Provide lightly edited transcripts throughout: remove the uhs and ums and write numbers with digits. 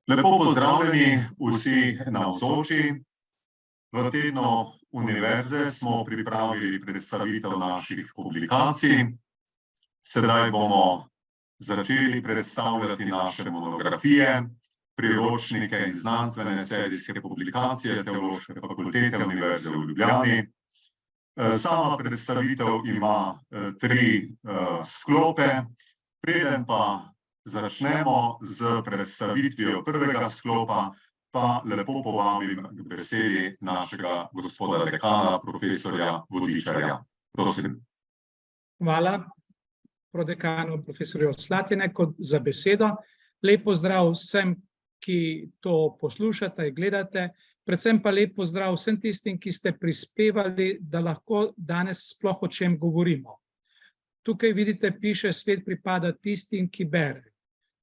Lepo pozdravljeni vsi navzoči. V tednu univerze smo pripravili predstavitev naših publikacij. Sedaj bomo začeli predstavljati naše monografije, priročnike in znanstvene serijske publikacije Teološke fakultete Univerze v Ljubljani. Sama predstavitev ima tri sklope. Preden pa začnemo z predstavitvijo prvega sklopa, pa lepo povabim k besedi našega gospoda dekana, profesorja Vodičarja. Prosim. Hvala prodekanu, profesorju Slatineku, za besedo. Lep pozdrav vsem, ki to poslušate in gledate. Predvsem pa lep pozdrav vsem tistim, ki ste prispevali, da lahko danes sploh o čem govorimo. Tukaj vidite, piše, svet pripada tistim, ki berejo.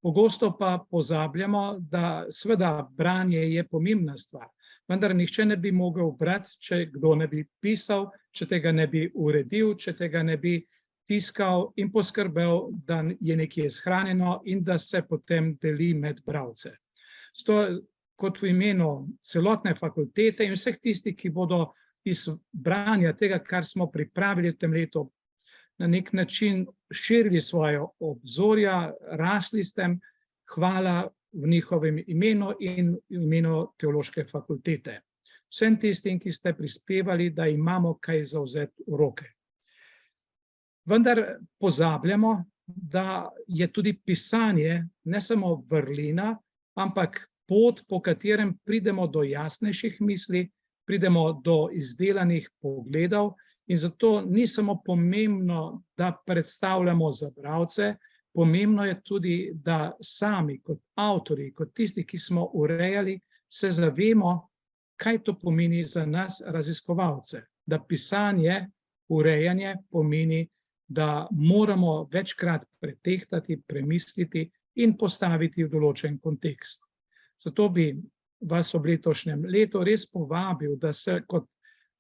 Pogosto pa pozabljamo, da seveda branje je pomembna stvar, vendar nihče ne bi mogel brati, če kdo ne bi pisal, če tega ne bi uredil, če tega ne bi tiskal in poskrbel, da je nekje shranjeno in da se potem deli med bralce. Zato kot v imenu celotne fakultete in vseh tistih, ki bodo iz branja tega, kar smo pripravili v tem letu, na nek način širili svoje obzorja, rasli s tem, hvala v njihovem imenu in v imenu Teološke fakultete. Vsem tistim, ki ste prispevali, da imamo kaj zavzeti v roke. Vendar pozabljamo, da je tudi pisanje ne samo vrlina, ampak pot, po katerem pridemo do jasnejših misli, pridemo do izdelanih pogledov. In zato ni samo pomembno, da predstavljamo za bralce, pomembno je tudi, da sami kot avtorji, kot tisti, ki smo urejali, se zavemo, kaj to pomeni za nas raziskovalce. Da pisanje, urejanje pomeni, da moramo večkrat pretehtati, premisliti in postaviti v določen kontekst. Zato bi vas ob letošnjem letu res povabil, da se kot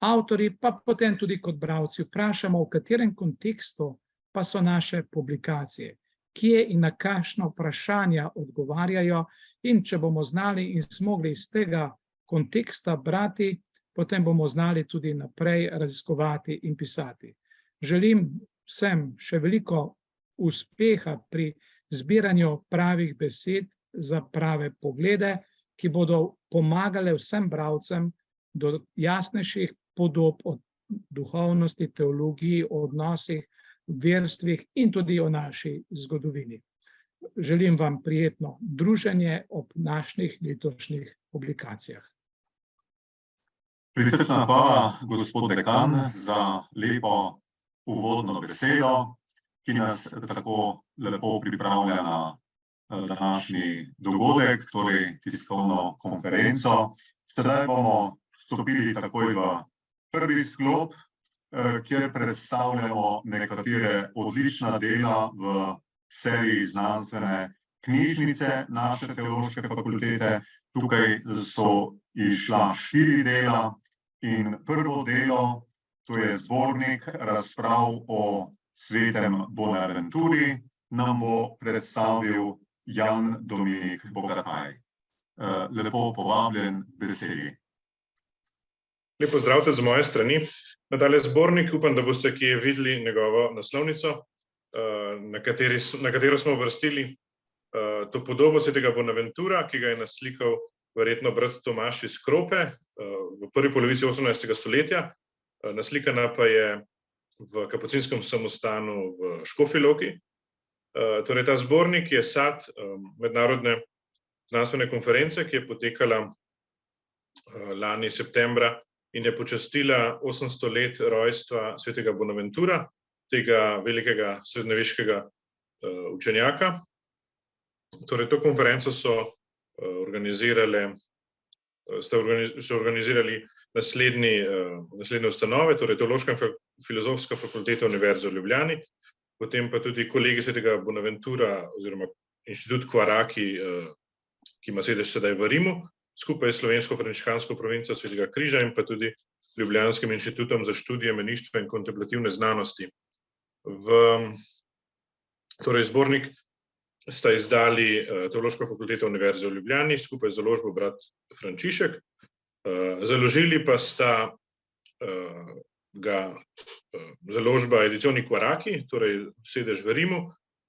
avtorji, pa potem tudi kot bralci vprašamo, v katerem kontekstu pa so naše publikacije, kje in na kakšna vprašanja odgovarjajo, in če bomo znali in zmogli iz tega konteksta brati, potem bomo znali tudi naprej raziskovati in pisati. Želim vsem še veliko uspeha pri zbiranju pravih besed za prave poglede, ki bodo pomagale vsem bralcem do jasnejših podob o duhovnosti, teologiji, o odnosih, verstvih in tudi o naši zgodovini. Želim vam prijetno druženje ob naših letošnjih publikacijah. Prisrčna hvala, gospod dekan, za lepo uvodno besedo, ki nas tako lepo pripravlja na današnji dogodek, torej tiskovno konferenco. Sedaj bomo vstopili takoj v prvi sklop, kjer predstavljamo nekatere odlična dela v seriji znanstvene knjižnice naše Teološke fakultete. Tukaj so izšla 4 dela in prvo delo, to je zbornik razprav o svetem Bonaventuri, nam bo predstavil Jan Dominik Bogataj. Lepo povabljen k besedi. Lep pozdrav tudi z moje strani. Nadalje zbornik, upam, da boste kje videli njegovo naslovnico, na katero smo uvrstili to podobo svetega Bonaventura, ki ga je naslikal verjetno brat Tomaž iz Krope v prvi polovici 18. stoletja. Naslikana pa je v kapucinskem samostanu v Škofji Loki. Torej, ta zbornik je sad mednarodne znanstvene konference, ki je potekala lani septembra in je počastila 800 let rojstva svetega Bonaventura, tega velikega srednjeveškega učenjaka. Torej, to konferenco so organizirali naslednje ustanove, torej Teološka filozofska fakulteta Univerze v Ljubljani, potem pa tudi kolegi svetega Bonaventura oziroma inštitut Kvaraki, ki ima sedež sedaj v Rimu, skupaj s slovensko-frančiškansko provinco Svetega križa in pa tudi Ljubljanskim inštitutom za študije meništva in kontemplativne znanosti. Torej, zbornik sta izdali Teološko fakulteto Univerze v Ljubljani skupaj z založbo Brat Frančišek. Založili pa sta ga založba Edizioni Quaraki, torej sedež v Rimu,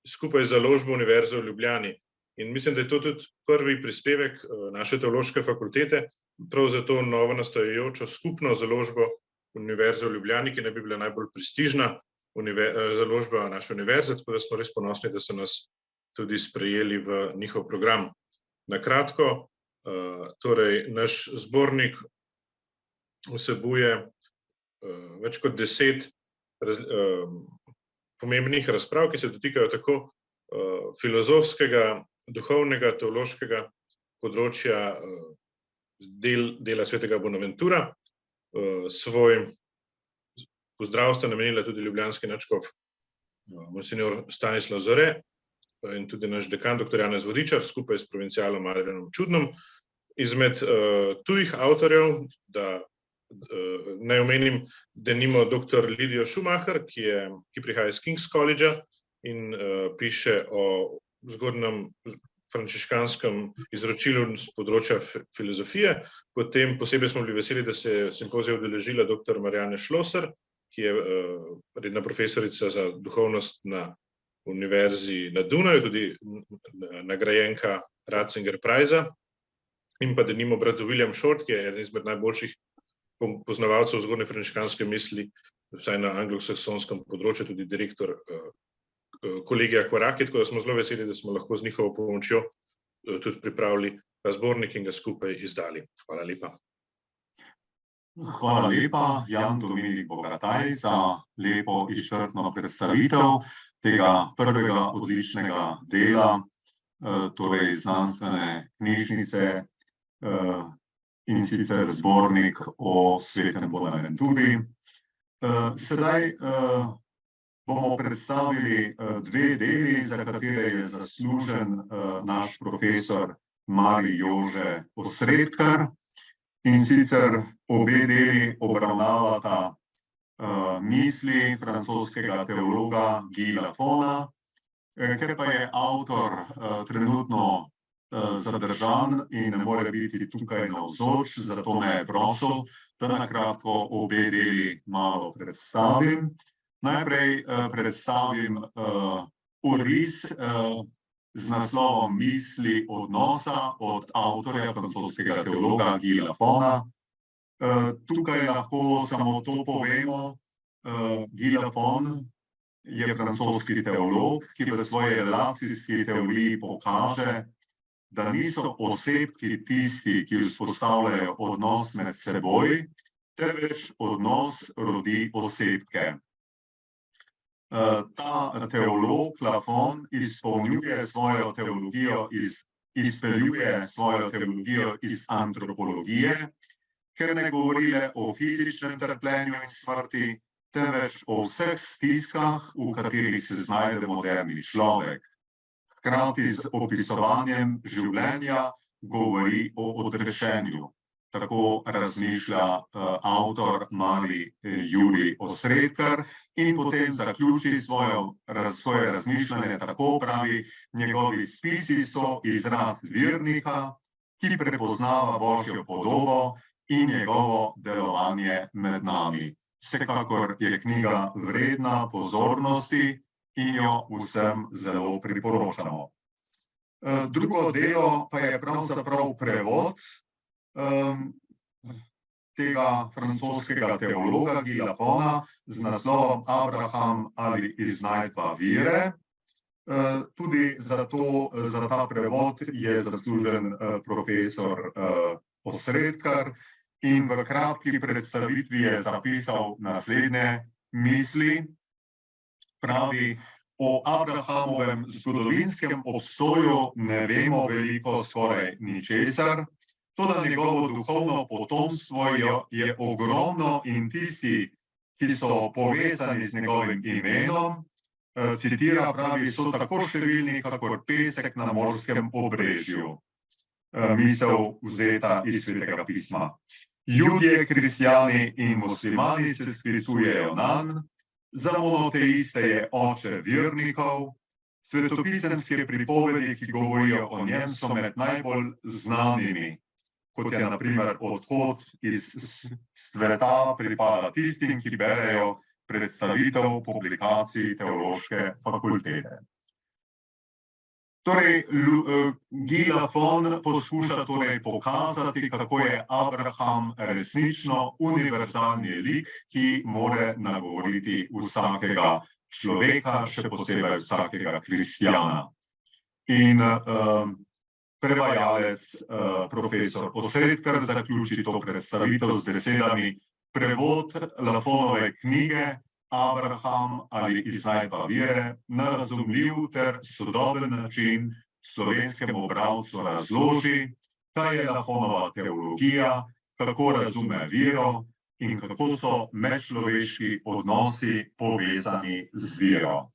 skupaj z založbo Univerze v Ljubljani. In mislim, da je to tudi prvi prispevek naše teološke fakultete, prav za to novo nastajajočo skupno založbo Univerze v Ljubljani, ki naj bi bila najbolj prestižna založba naše univerze, tako da smo res ponosni, da so nas tudi sprejeli v njihov program. Na kratko, torej naš zbornik vsebuje več kot 10 pomembnih razprav, ki se dotikajo tako filozofskega, duhovnega, teološkega področja dela svetega Bonaventura. Svoj pozdrav sta namenila tudi ljubljanski nadškof monsignor Stanislav Zore in tudi naš dekan dr. Janez Vodičar skupaj s provincialom Adrianom Čudnom. Izmed tujih avtorjev, da naj omenim denimo dr. Lidijo Schumacher, ki prihaja iz King's Collegea in piše o zgodnjem frančiškanskem izročilu z področja filozofije. Potem posebej smo bili veseli, da se je simpozija udeležila dr. Marjane Schlosser, ki je redna profesorica za duhovnost na Univerzi na Dunaju, tudi nagrajenka Ratzinger Priza, in pa denimo brat William Short, ki je eden izmed najboljših poznavalcev zgodnje frančiškanske misli, vsaj na anglosaksonskem področju, tudi direktor kolegija Quaraki, tako da smo zelo veseli, da smo lahko z njihovo pomočjo tudi pripravili ta zbornik in ga skupaj izdali. Hvala lepa. Hvala lepa, Jan Dominik Bogataj, za lepo izčrpno predstavitev tega prvega odličnega dela, torej znanstvene knjižnice, in sicer zbornik o svetem Bonaventuri. Sedaj bomo predstavili dve deli, za katere je zaslužen naš profesor Mari Jože Osredkar. In sicer obe deli obravnavata misli francoskega teologa Guy Lafona, ker pa je avtor trenutno zadržan in ne more biti tukaj navzoč, zato me je prosil, da na kratko obe deli malo predstavim. Najprej predstavim oris z naslovom Misli odnosa od avtorja francoskega teologa Guy Lafona. Tukaj lahko samo to povemo. Guy Lafon je francoski teolog, ki v svoji relacijski teoriji pokaže, da niso osebki tisti, ki vzpostavljajo odnos med seboj, temveč odnos rodi osebke. Ta teolog Lafon izpeljuje svojo teologijo iz antropologije, ker ne govori le o fizičnem trpljenju in smrti, temveč o vseh stiskah, v katerih se znajde moderni človek. Hkrati z opisovanjem življenja govori o odrešenju. Tako razmišlja avtor Mari Juri Osredkar in potem zaključi svoje razmišljanje tako, pravi: njegovi spisi so izraz vernika, ki prepoznava Božjo podobo in njegovo delovanje med nami. Vsekakor je knjiga vredna pozornosti in jo vsem zelo priporočamo. Drugo delo pa je pravzaprav prevod tega francoskega teologa Guy Lafona z naslovom Abraham ali iznajdba vire. Tudi za ta prevod je zaslužen profesor Osredkar in v kratki predstavitvi je zapisal naslednje misli. Pravi: o Abrahamovem zgodovinskem obstoju ne vemo veliko, skoraj ničesar, toda njegovo duhovno potomstvo je ogromno in tisti, ki so povezani z njegovim imenom, citira, pravi, so tako številni, kakor pesek na morskem obrežju. Misel vzeta iz Svetega pisma. Judje, kristjani in muslimani se sklicujejo nanj, za monoteiste je oče vernikov, Svetopisemske pripovedi, ki govorijo o njem, so med najbolj znanimi, kot je na primer Odhod iz sveta pripada tistim, ki berejo predstavitev publikacij Teološke fakultete. Torej, Guy Lafon poskuša torej pokazati, kako je Abraham resnično univerzalni lik, ki more nagovoriti vsakega človeka, še posebej vsakega kristjana. In prevajalec, profesor Osredkar zaključi to predstavitev z besedami: prevod Lafonove knjige Abraham ali iznajdba vere na razumljiv ter sodoben način slovenskemu bralcu razloži, kaj je Lafonova teologija, kako razume vero in kako so medčloveški odnosi povezani z vero.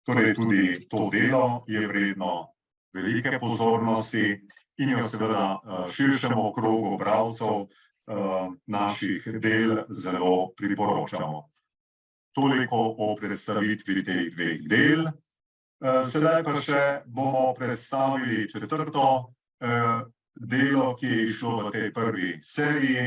Torej, tudi to delo je vredno velike pozornosti in jo seveda širšemu krogu bralcev naših del zelo priporočamo. Toliko o predstavitvi teh dveh del. Sedaj pa še bomo predstavili četrto delo, ki je išlo v tej prvi seriji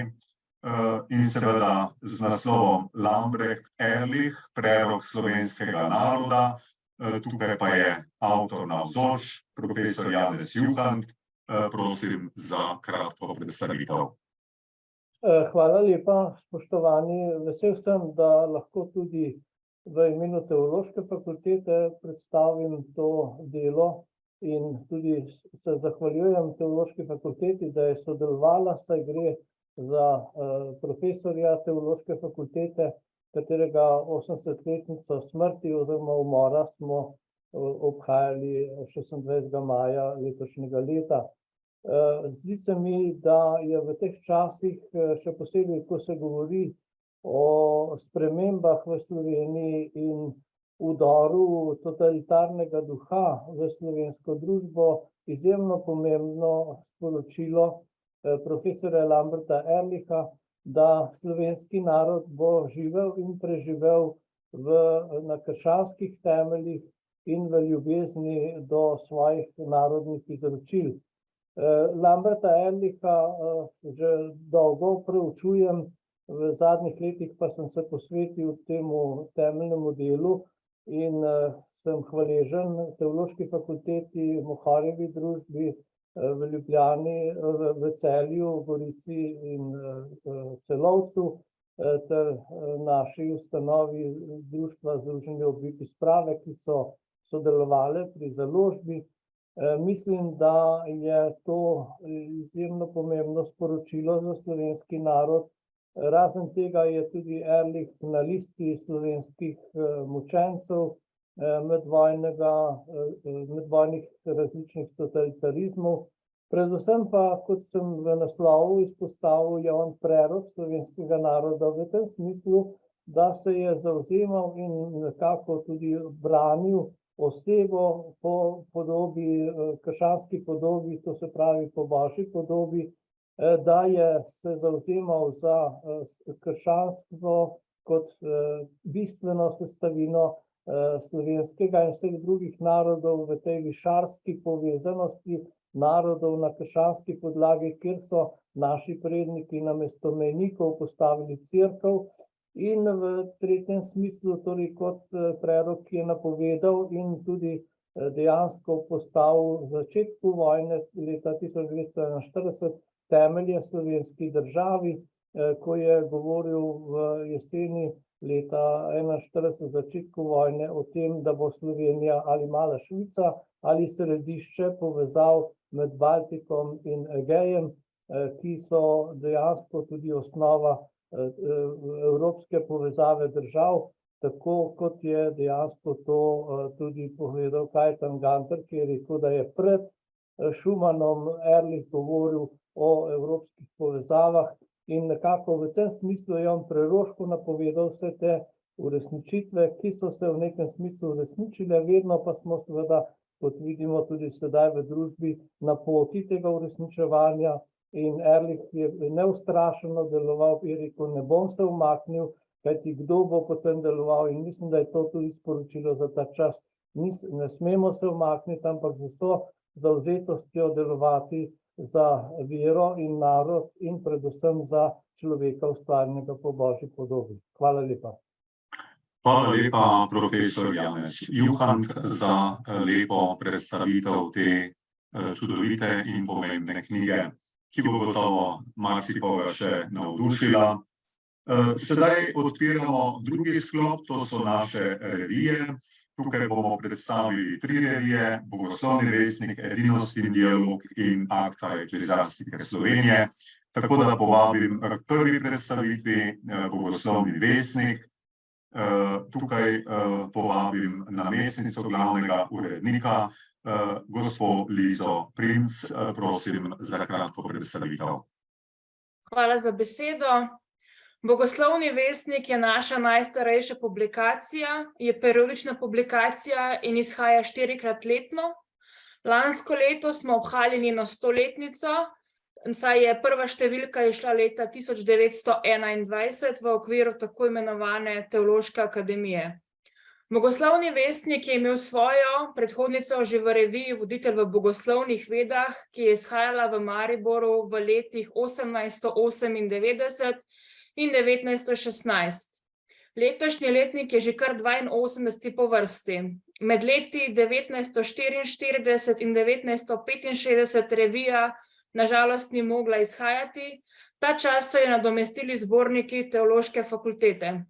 in seveda z naslovom Lambrecht Ehrlich, prerok slovenskega naroda. Tukaj pa je avtor navzoč, profesor Janez Juhant. Prosim za kratko predstavitev. Hvala lepa, spoštovani. Vesel sem, da lahko tudi v imenu Teološke fakultete predstavim to delo in tudi se zahvaljujem Teološki fakulteti, da je sodelovala, saj gre za profesorja Teološke fakultete, katerega 80-letnico smrti oziroma umora smo obhajali 26. maja letošnjega leta. Zdi se mi, da je v teh časih, še posebej, ko se govori o spremembah v Sloveniji in vdoru totalitarnega duha v slovensko družbo, izjemno pomembno sporočilo profesorja Lamberta Ehrlicha, da slovenski narod bo živel in preživel na krščanskih temeljih in v ljubezni do svojih narodnih izročil. Lamberta Ehrlicha že dolgo preučujem, v zadnjih letih pa sem se posvetil temu temeljnemu delu in sem hvaležen Teološki fakulteti, Moharjevi družbi v Ljubljani, v Celju, Gorici in Celovcu ter naši ustanovi Društva Združenja obrit sprave, ki so sodelovali pri založbi. Mislim, da je to izjemno pomembno sporočilo za slovenski narod. Razen tega je tudi Ehrlich na listi slovenskih mučencev medvojnih različnih totalitarizmov. Predvsem pa, kot sem v naslovu izpostavil, je on prerok slovenskega naroda v tem smislu, da se je zavzemal in nekako tudi branil osebo po podobi, krščanski podobi, to se pravi po božji podobi, da je se zavzemal za krščanstvo kot bistveno sestavino slovenskega in vseh drugih narodov v tej višarski povezanosti narodov na krščanski podlagi, kjer so naši predniki namesto mejnikov postavili cerkev. In v tretjem smislu, torej kot prerok, ki je napovedal in tudi dejansko postavil v začetku vojne leta 1941 temelje slovenski državi, ko je govoril v jeseni leta 1941, začetku vojne, o tem, da bo Slovenija ali mala Švica ali središče povezav med Baltikom in Egejem, ki so dejansko tudi osnova evropske povezave držav, tako kot je dejansko to tudi povedal Kajtan Gantar, ki je rekel, da je pred Schumannom Ehrlich govoril o evropskih povezavah in nekako v tem smislu je on preroško napovedal vse te uresničitve, ki so se v nekem smislu uresničile, vedno pa smo seveda, kot vidimo tudi sedaj v družbi, na poti tega uresničevanja. In Ehrlich je neustrašeno deloval, je rekel, ne bom se umaknil, kajti kdo bo potem deloval, in mislim, da je to tudi sporočilo za ta čas. Ne smemo se umakniti, ampak z vso zavzetostjo delovati za vero in narod in predvsem za človeka ustvarjenega po Božji podobi. Hvala lepa. Hvala lepa, profesor Janez Juhant, za lepo predstavitev te čudovite in pomembne knjige, ki bo gotovo marsikoga še navdušila. Sedaj odpiramo drugi sklop, to so naše revije. Tukaj bomo predstavili 3 revije: Bogoslovni vestnik, Edinost in dialog in Akta ekleziastike Slovenije. Tako da povabim k prvi predstavitvi Bogoslovni vestnik. Tukaj povabim namestnico glavnega urednika, gospo Lizo Primc, prosim za kratko predstavitev. Hvala za besedo. Bogoslovni vestnik je naša najstarejša publikacija, je periodična publikacija in izhaja 4-krat letno. Lansko leto smo obhajali njeno 100-letnico, saj je prva številka izšla leta 1921 v okviru tako imenovane Teološke akademije. Bogoslovni vestnik je imel svojo predhodnico že v reviji Voditelj v bogoslovnih vedah, ki je izhajala v Mariboru v letih 1898 in 1916. Letošnji letnik je že kar 82. po vrsti. Med leti 1944 in 1965 revija na žalost ni mogla izhajati, ta čas so jo nadomestili zborniki Teološke fakultete.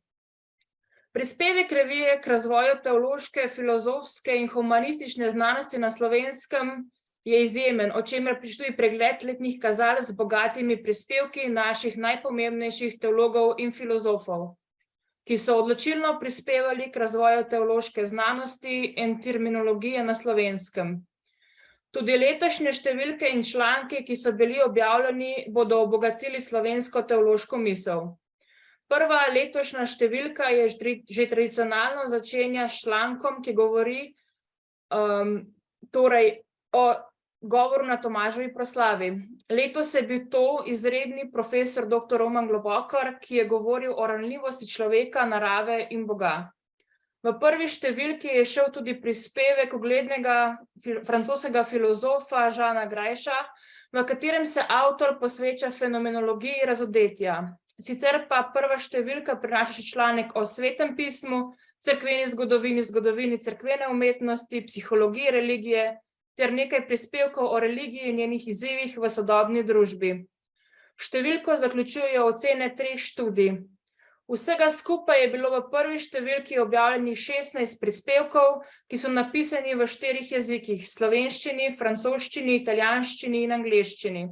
Prispevek revije k razvoju teološke, filozofske in humanistične znanosti na Slovenskem je izjemen, o čemer prišli pregled letnih kazal z bogatimi prispevki naših najpomembnejših teologov in filozofov, ki so odločilno prispevali k razvoju teološke znanosti in terminologije na Slovenskem. Tudi letošnje številke in članki, ki so bili objavljeni, bodo obogatili slovensko teološko misel. Prva letošnja številka je že tradicionalno začenja s člankom, ki govori o govoru na Tomaževi proslavi. Letos je bil to izredni profesor dr. Roman Globokar, ki je govoril o ranljivosti človeka, narave in Boga. V prvi številki je šel tudi prispevek uglednega francoskega filozofa Jeana Grajša, v katerem se avtor posveča fenomenologiji razodetja. Sicer pa prva številka prinaša še članek o Svetem pismu, cerkveni zgodovini, zgodovini cerkvene umetnosti, psihologiji religije ter nekaj prispevkov o religiji in njenih izzivih v sodobni družbi. Številko zaključujejo ocene 3 študij. Vsega skupaj je bilo v prvi številki objavljenih 16 prispevkov, ki so napisani v 4 jezikih: slovenščini, francoščini, italijanščini in angleščini.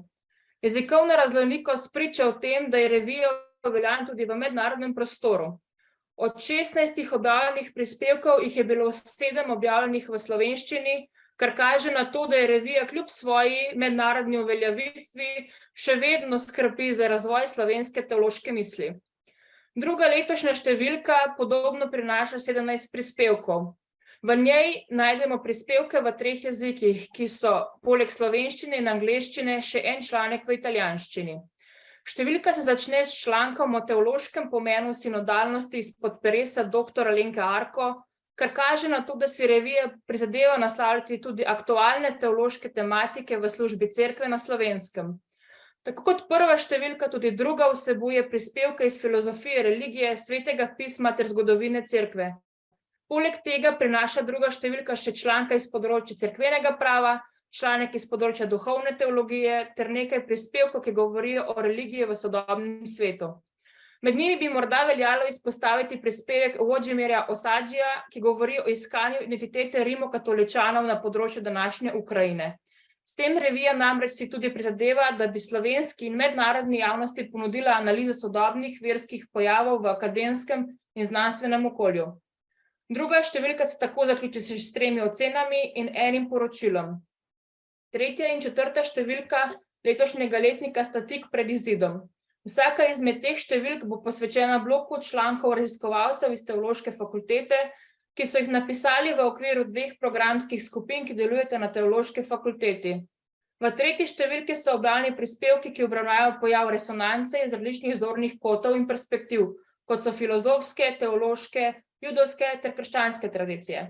Jezikovna raznolikost priča o tem, da je revija uveljavljena tudi v mednarodnem prostoru. Od 16 objavljenih prispevkov jih je bilo 7 objavljenih v slovenščini, kar kaže na to, da je revija kljub svoji mednarodni uveljavitvi še vedno skrbi za razvoj slovenske teološke misli. Druga letošnja številka podobno prinaša 17 prispevkov. V njej najdemo prispevke v 3 jezikih, ki so poleg slovenščine in angleščine še en članek v italijanščini. Številka se začne s člankom o teološkem pomenu sinodalnosti izpod peresa dr. Alenke Arko, kar kaže na to, da si revija prizadeva naslavljati tudi aktualne teološke tematike v službi cerkve na Slovenskem. Tako kot prva številka, tudi druga vsebuje prispevke iz filozofije religije, svetega pisma ter zgodovine cerkve. Poleg tega prinaša druga številka še članka iz področja cerkvenega prava, članek iz področja duhovne teologije ter nekaj prispevkov, ki govorijo o religiji v sodobnem svetu. Med njimi bi morda veljalo izpostaviti prispevek Wojciecha Osadžija, ki govori o iskanju identitete rimokatoličanov na področju današnje Ukrajine. S tem revija namreč si tudi prizadeva, da bi slovenski in mednarodni javnosti ponudila analizo sodobnih verskih pojavov v akademskem in znanstvenem okolju. Druga številka se tako zaključi s 3 ocenami in enim poročilom. Tretja in četrta številka letošnjega letnika sta tik pred izidom. Vsaka izmed teh številk bo posvečena bloku člankov raziskovalcev iz Teološke fakultete, ki so jih napisali v okviru 2 programskih skupin, ki delujete na Teološki fakulteti. V tretji številki so objavljeni prispevki, ki obravnavajo pojav resonance iz različnih zornih kotov in perspektiv, kot so filozofske, teološke, judovske ter krščanske tradicije.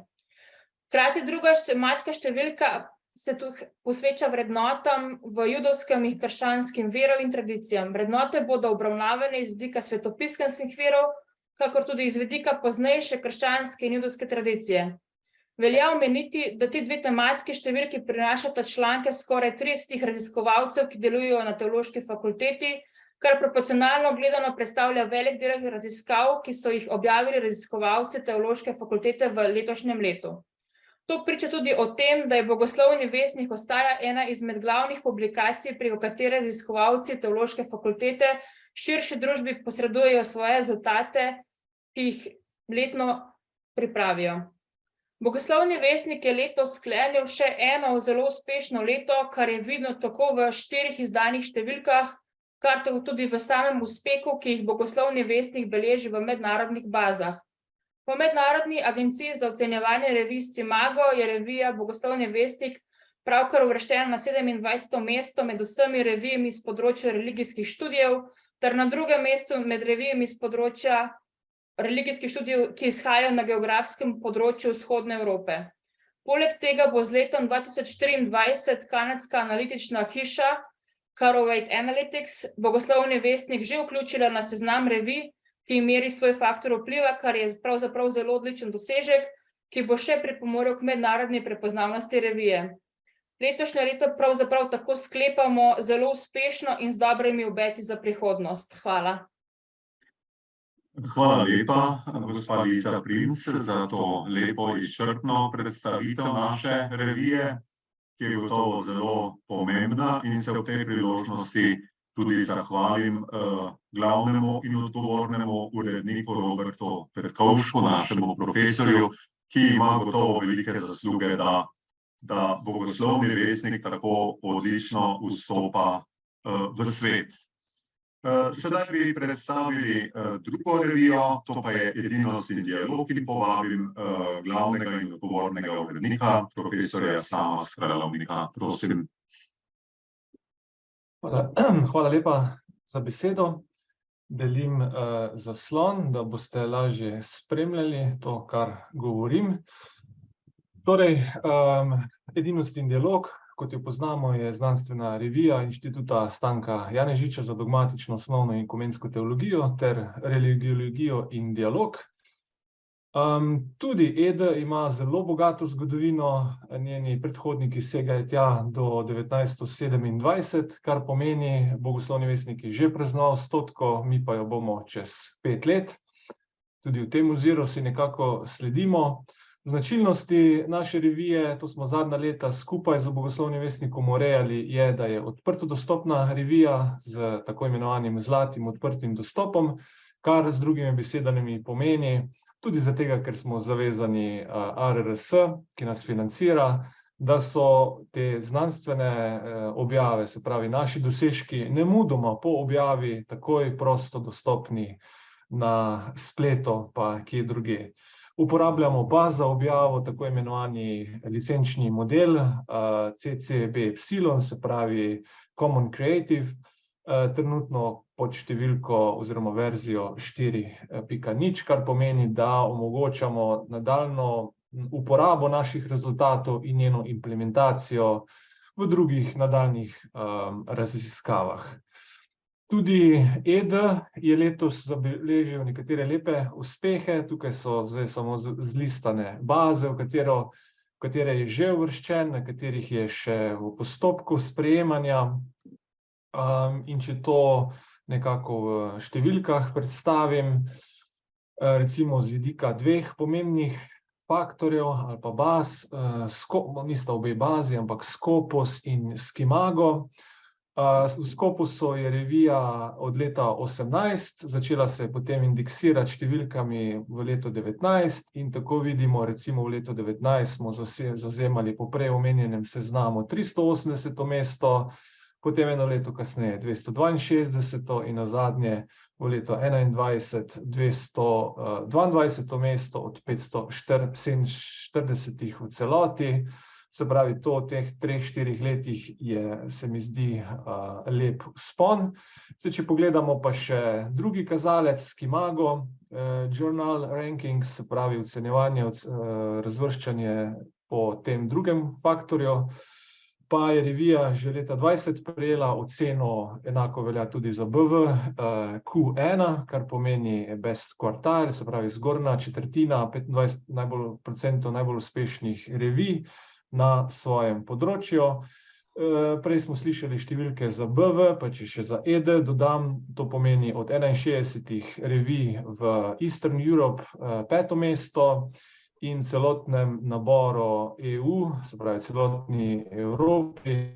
Hkrati druga tematska številka se tu posveča vrednotam v judovskem in krščanskim verov in tradicijam. Vrednote bodo obravnavane iz vidika svetopiskanskih verov, kakor tudi iz vidika poznejše krščanske in judovske tradicije. Velja omeniti, da ti dve tematski številki prinašata članke skoraj 30 raziskovalcev, ki delujejo na teološki fakulteti, kar proporcionalno gledano predstavlja velik del raziskav, ki so jih objavili raziskovalci teološke fakultete v letošnjem letu. To priča tudi o tem, da je Bogoslovni vestnik ostaja ena izmed glavnih publikacij, preko katere raziskovalci teološke fakultete širši družbi posredujejo svoje rezultate, ki jih letno pripravijo. Bogoslovni vestnik je letos sklenil še eno zelo uspešno leto, kar je vidno tako v 4 izdanih številkah, kar tudi v samem uspehu, ki jih Bogoslovni vestnik beleži v mednarodnih bazah. Po Mednarodni agenciji za ocenjevanje revij Scimago je revija Bogoslovni vestnik pravkar uvrščena na 27. mesto med vsemi revijami s področja religijskih študijev, ter na drugem mestu med revijami s področja religijskih študijev, ki izhajajo na geografskem področju vzhodne Evrope. Poleg tega bo z letom 2024 kanadska analitična hiša Carovate Analytics Bogoslovni vestnik že vključila na seznam revij, ki meri svoj faktor vpliva, kar je pravzaprav zelo odličen dosežek, ki bo še pripomorel k mednarodni prepoznavnosti revije. Letošnje leto pravzaprav tako sklepamo zelo uspešno in z dobrimi obeti za prihodnost. Hvala. Hvala lepa, gospa Lisa Princ, za to lepo izčrpno predstavitev naše revije, ki je gotovo zelo pomembna, in se v tej priložnosti tudi zahvalim glavnemu in odgovornemu uredniku Robertu Petkovšku, našemu profesorju, ki ima gotovo velike zasluge, da Bogoslovni vestnik tako odlično vstopa v svet. Sedaj bi predstavili drugo revijo, to pa je Edinost in dialog, in povabim glavnega in odgovornega urednika, profesorja Sama Skralovnika. Prosim. Hvala lepa za besedo. Delim zaslon, da boste lažje spremljali to, kar govorim. Torej, Edinost in dialog, kot jo poznamo, je znanstvena revija Inštituta Stanka Janežiča za dogmatično, osnovno in ekumensko teologijo ter religiologijo in dialog. Tudi ED ima zelo bogato zgodovino, njeni predhodniki segajo tja do 1927, kar pomeni, Bogoslovni vestnik je že praznoval 100, mi pa jo bomo čez 5 let. Tudi v tem oziru si nekako sledimo. Značilnosti naše revije, to smo zadnja leta skupaj z Bogoslovnim vestnikom urejali, je, da je odprto dostopna revija z tako imenovanim zlatim odprtim dostopom, kar z drugimi besedami pomeni, tudi zato, ker smo zavezani ARRS, ki nas financira, da so te znanstvene objave, se pravi naši dosežki, nemudoma po objavi takoj prosto dostopni na spletu pa kje drugje. Uporabljamo pa za objavo tako imenovani licenčni model CC-BY, se pravi Common Creative, trenutno pod številko oziroma verzijo 4.0, kar pomeni, da omogočamo nadaljnjo uporabo naših rezultatov in njeno implementacijo v drugih nadaljnjih raziskavah. Tudi ED je letos zabeležil nekatere lepe uspehe, tukaj so zdaj samo zlistane baze, v katere je že uvrščen, na katerih je še v postopku sprejemanja. In če to nekako v številkah predstavim, recimo z vidika dveh pomembnih faktorjev ali pa baz, nista obe bazi, ampak Scopus in Scimago. V Scopusu je revija od leta 2018, začela se je potem indeksirati številkami v letu 2019 in tako vidimo, recimo v letu 2019 smo zavzemali po prej omenjenem seznamu 380. mesto, potem eno leto kasneje 262. in nazadnje v letu 2021 222. mesto od 547 v celoti. Se pravi, to v teh 3-4 letih se mi zdi lep vzpon. Če pogledamo pa še drugi kazalec, Scimago, Journal Rankings, se pravi ocenjevanje, razvrščanje po tem drugem faktorju. Pa je revija že leta 2020 prejela oceno, enako velja tudi za BV, Q1, kar pomeni best quartile, se pravi zgornja četrtina, 25% najbolj uspešnih revij na svojem področju. Prej smo slišali številke za BV, pa če še za ED dodam, to pomeni od 61 revij v Eastern Europe 5. mesto in celotnem naboru EU, se pravi celotni Evropi,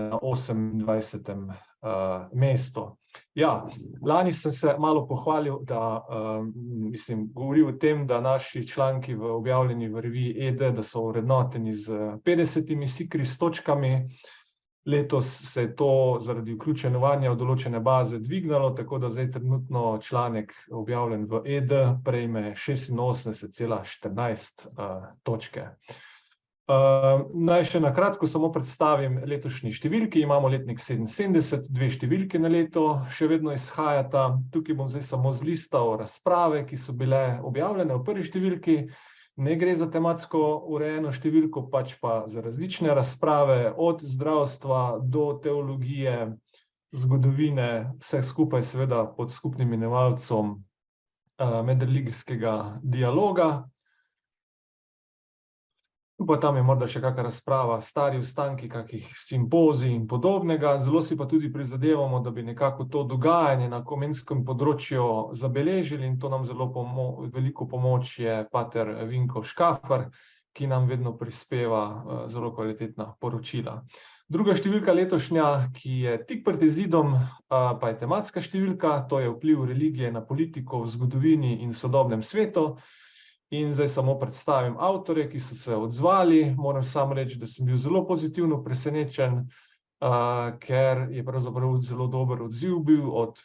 na 28. mestu. Ja, lani sem se malo pohvalil, da govoril o tem, da naši članki objavljeni v reviji ED, da so vrednoteni z 50 SICRIS točkami. Letos se je to zaradi vključevanja v določene baze dvignalo, tako da zdaj trenutno članek objavljen v ED prejme 86,14 točke. Naj še na kratko samo predstavim letošnji številki. Imamo letnik 77, 2 številke na leto še vedno izhajata. Tukaj bom zdaj samo zlistal razprave, ki so bile objavljene v prvi številki. Ne gre za tematsko urejeno številko, pač pa za različne razprave, od zdravstva do teologije, zgodovine, vse skupaj seveda pod skupnim imenovalcem medreligijskega dialoga. Pa tam je morda še kakšna razprava, stari ostanki kakih simpozij in podobnega. Zelo si pa tudi prizadevamo, da bi nekako to dogajanje na ekumenskem področju zabeležili, in to nam zelo veliko pomoč je pater Vinko Škafar, ki nam vedno prispeva zelo kvalitetna poročila. Druga številka letošnja, ki je tik pred izidom, pa je tematska številka, to je vpliv religije na politiko v zgodovini in sodobnem svetu. In zdaj samo predstavim avtorje, ki so se odzvali. Moram samo reči, da sem bil zelo pozitivno presenečen, ker je pravzaprav zelo dober odziv bil od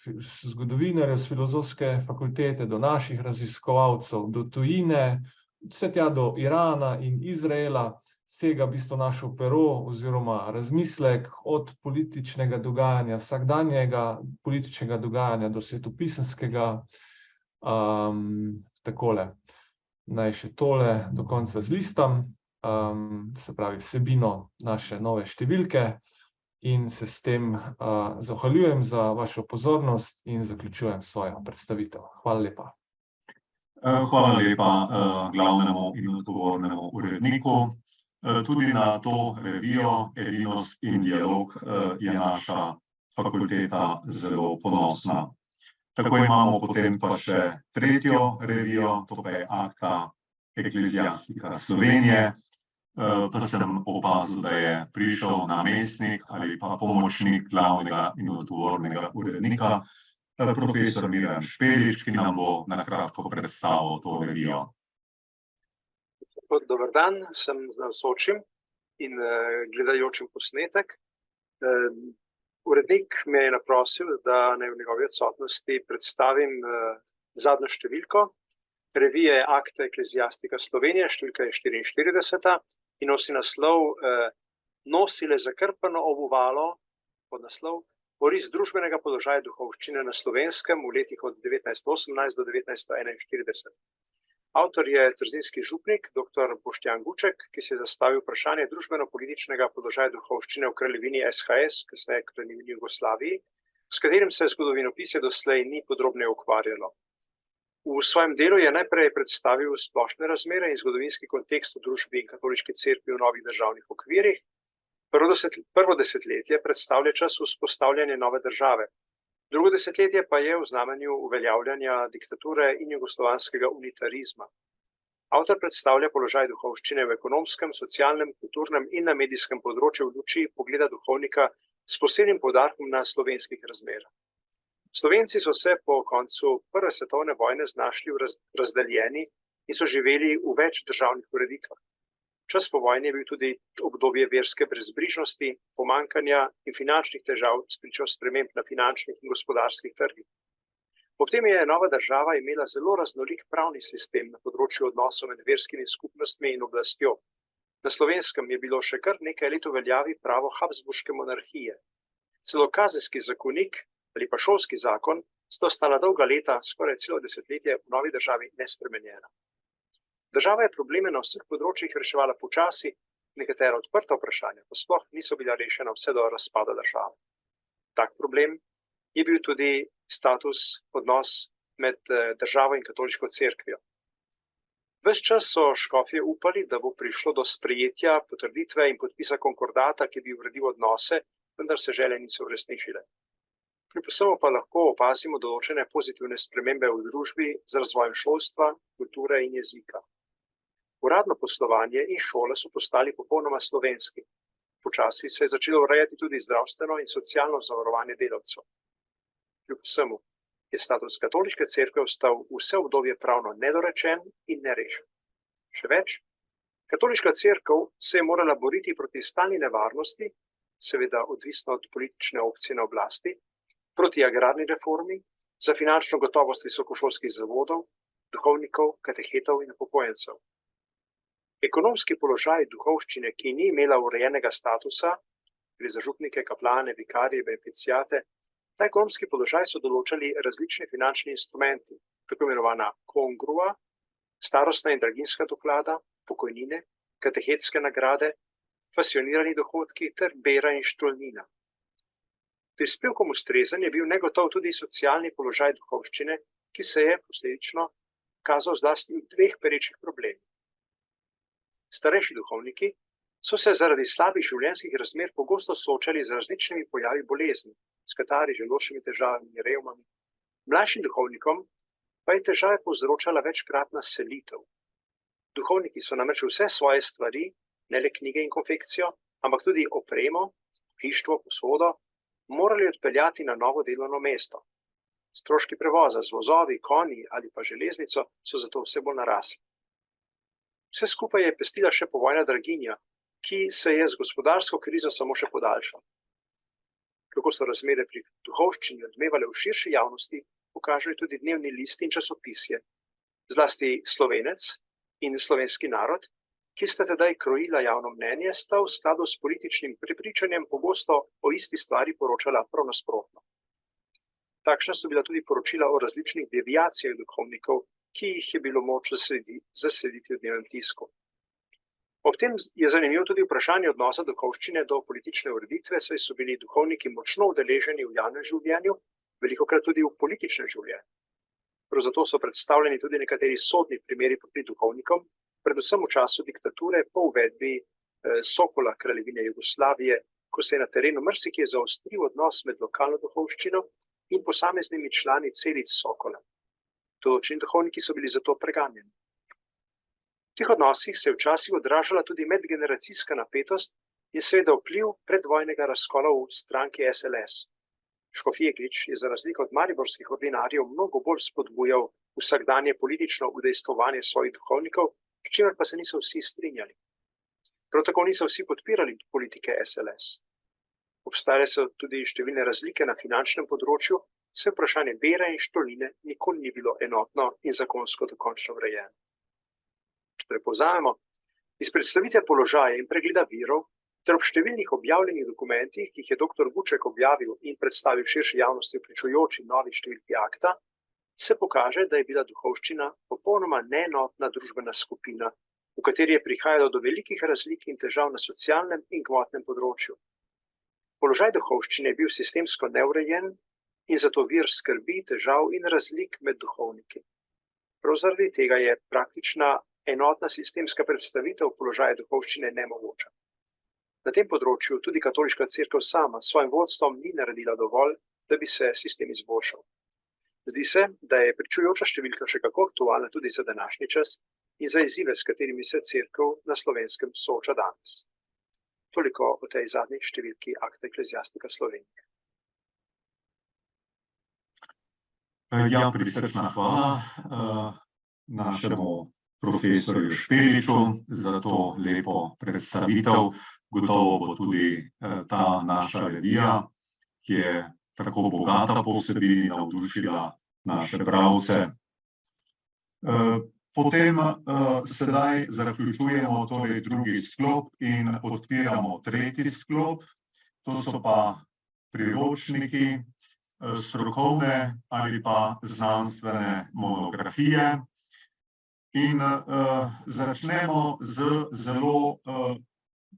zgodovinarjev z filozofske fakultete do naših raziskovalcev, do tujine, vse tja do Irana in Izraela, sega v bistvu našo pero oziroma razmislek od političnega dogajanja, vsakdanjega političnega dogajanja do svetopisemskega. Takole. Naj še tole do konca zlistam, se pravi vsebino naše nove številke, in se s tem zahvaljujem za vašo pozornost in zaključujem svojo predstavitev. Hvala lepa. Hvala lepa glavnemu in odgovornemu uredniku. Tudi na to revijo Edinost in dialog je naša fakulteta zelo ponosna. Tako imamo potem pa še tretjo revijo, to pa je Acta Ecclesiastica Slovenije. Pa sem opazil, da je prišel namestnik ali pa pomočnik glavnega in odgovornega urednika, profesor Miran Špelič, ki nam bo na kratko predstavil to revijo. Dober dan, sem navzočim in gledajočim posnetek. Urednik me je naprosil, da naj v njegovi odsotnosti predstavim zadnjo številko. Revije Acta Ecclesiastica Slovenije, številka je 44 in nosi naslov Nosile zakrpano obuvalo, podnaslov Oris družbenega položaja duhovščine na Slovenskem v letih od 1918 do 1941. Avtor je trzinski župnik, dr. Boštjan Guček, ki si je zastavil vprašanje družbeno-političnega položaja duhovščine v kraljevini SHS, kasneje kraljevini Jugoslaviji, s katerim se zgodovinopisje doslej ni podrobneje ukvarjalo. V svojem delu je najprej predstavil splošne razmere in zgodovinski kontekst v družbi in katoliški cerkvi v novih državnih okvirih. Prvo desetletje predstavlja čas vzpostavljanja nove države. Drugo desetletje pa je v znamenju uveljavljanja diktature in jugoslovanskega unitarizma. Avtor predstavlja položaj duhovščine v ekonomskem, socialnem, kulturnem in na medijskem področju v luči pogleda duhovnika s posebnim poudarkom na slovenskih razmerah. Slovenci so se po koncu prve svetovne vojne znašli razdeljeni in so živeli v več državnih ureditvah. Čas po vojni je bil tudi obdobje verske brezbrižnosti, pomanjkanja in finančnih težav spričo sprememb na finančnih in gospodarskih trgih. Ob tem je nova država imela zelo raznolik pravni sistem na področju odnosov med verskimi skupnostmi in oblastjo. Na Slovenskem je bilo še kar nekaj let v veljavi pravo Habsburške monarhije. Celo kazenski zakonik ali pa šolski zakon sta ostala dolga leta, skoraj celo desetletje v novi državi nespremenjena. Država je probleme na vseh področjih reševala počasi, nekatera odprta vprašanja pa sploh niso bila rešena vse do razpada države. Tak problem je bil tudi odnos med državo in katoliško cerkvijo. Ves čas so škofje upali, da bo prišlo do sprejetja, potrditve in podpisa konkordata, ki bi uredil odnose, vendar se želje niso uresničile. Kljub vsemu pa lahko opazimo določene pozitivne spremembe v družbi z razvojem šolstva, kulture in jezika. Uradno poslovanje in šole so postali popolnoma slovenski. Počasi se je začelo urejati tudi zdravstveno in socialno zavarovanje delavcev. Kljub vsemu je status katoliške cerkve ostal vse obdobje pravno nedorečen in nerešen. Še več, katoliška cerkev se je morala boriti proti stalni nevarnosti, seveda odvisno od politične opcije na oblasti, proti agrarni reformi, za finančno gotovost visokošolskih zavodov, duhovnikov, katehetov in upokojencev. Ekonomski položaj duhovščine, ki ni imela urejenega statusa, gre za župnike, kaplane, vikarije, beneficijate, ta ekonomski položaj so določali različni finančni instrumenti, tako imenovana kongrua, starostna in draginjska doklada, pokojnine, katehetske nagrade, pasionirani dohodki ter bera in štolnina. Prispevkom ustrezen je bil negotov tudi socialni položaj duhovščine, ki se je posledično kazal zlasti v dveh perečih problemih. Starejši duhovniki so se zaradi slabih življenjskih razmer pogosto soočali z različnimi pojavi bolezni, s katari, želodčnimi težavami in revmami. Mlajšim duhovnikom pa je težave povzročala večkratna selitev. Duhovniki so namreč vse svoje stvari, ne le knjige in konfekcijo, ampak tudi opremo, hištvo, posodo, morali odpeljati na novo delovno mesto. Stroški prevoza z vozovi, konji ali pa železnico so zato vse bolj narasli. Vse skupaj je pestila še povojna draginja, ki se je z gospodarsko krizo samo še podaljšala. Kako so razmere pri duhovščini odmevale v širši javnosti, pokažejo tudi dnevni listi in časopisje. Zlasti Slovenec in Slovenski narod, ki sta tedaj krojila javno mnenje, sta v skladu s političnim prepričanjem pogosto o isti stvari poročala prav nasprotno. Takšna so bila tudi poročila o različnih deviacijah duhovnikov, ki jih je bilo moč zaslediti v dnevnem tisku. Ob tem je zanimivo tudi vprašanje odnosa duhovščine do politične ureditve, saj so bili duhovniki močno udeleženi v javnem življenju, velikokrat tudi v političnem življenju. Prav zato so predstavljeni tudi nekateri sodni primeri proti duhovnikom, predvsem v času diktature po uvedbi Sokola kraljevine Jugoslavije, ko se je na terenu marsikje zaostril odnos med lokalno duhovščino in posameznimi člani celic Sokola. Določeni duhovniki so bili zato preganjeni. V teh odnosih se je včasih odražala tudi medgeneracijska napetost in seveda vpliv predvojnega razkola v stranki SLS. Škof Jeglič je za razliko od mariborskih ordinarjev mnogo bolj spodbujal vsakdanje politično udejstvovanje svojih duhovnikov, s čimer pa se niso vsi strinjali. Prav tako niso vsi podpirali politike SLS. Obstajale so tudi številne razlike na finančnem področju, saj vprašanje bera in štolnine nikoli ni bilo enotno in zakonsko dokončno urejeno. Če povzamemo, iz predstavitve položaja in pregleda virov ter ob številnih objavljenih dokumentih, ki jih je dr. Guček objavil in predstavil širši javnosti vključujoči novi številki akta, se pokaže, da je bila duhovščina popolnoma neenotna družbena skupina, v kateri je prihajalo do velikih razlik in težav na socialnem in gmotnem področju. Položaj duhovščine je bil sistemsko neurejen in zato vir skrbi, težav in razlik med duhovniki. Prav zaradi tega je praktična enotna sistemska predstavitev položaja duhovščine nemogoča. Na tem področju tudi katoliška cerkev sama s svojim vodstvom ni naredila dovolj, da bi se sistem izboljšal. Zdi se, da je pričujoča številka še kako aktualna tudi za današnji čas in za izzive, s katerimi se cerkev na Slovenskem sooča danes. Toliko o tej zadnji številki akta Ekleziastika Slovenije. Ja, prisrčna hvala našemu profesorju Špeliču za to lepo predstavitev. Gotovo bo tudi ta naša revija, ki je tako bogata po vsebini, navdušila naše bralce. Potem sedaj zaključujemo torej drugi sklop in odpiramo tretji sklop. To so pa priročniki, strokovne ali pa znanstvene monografije. In začnemo z zelo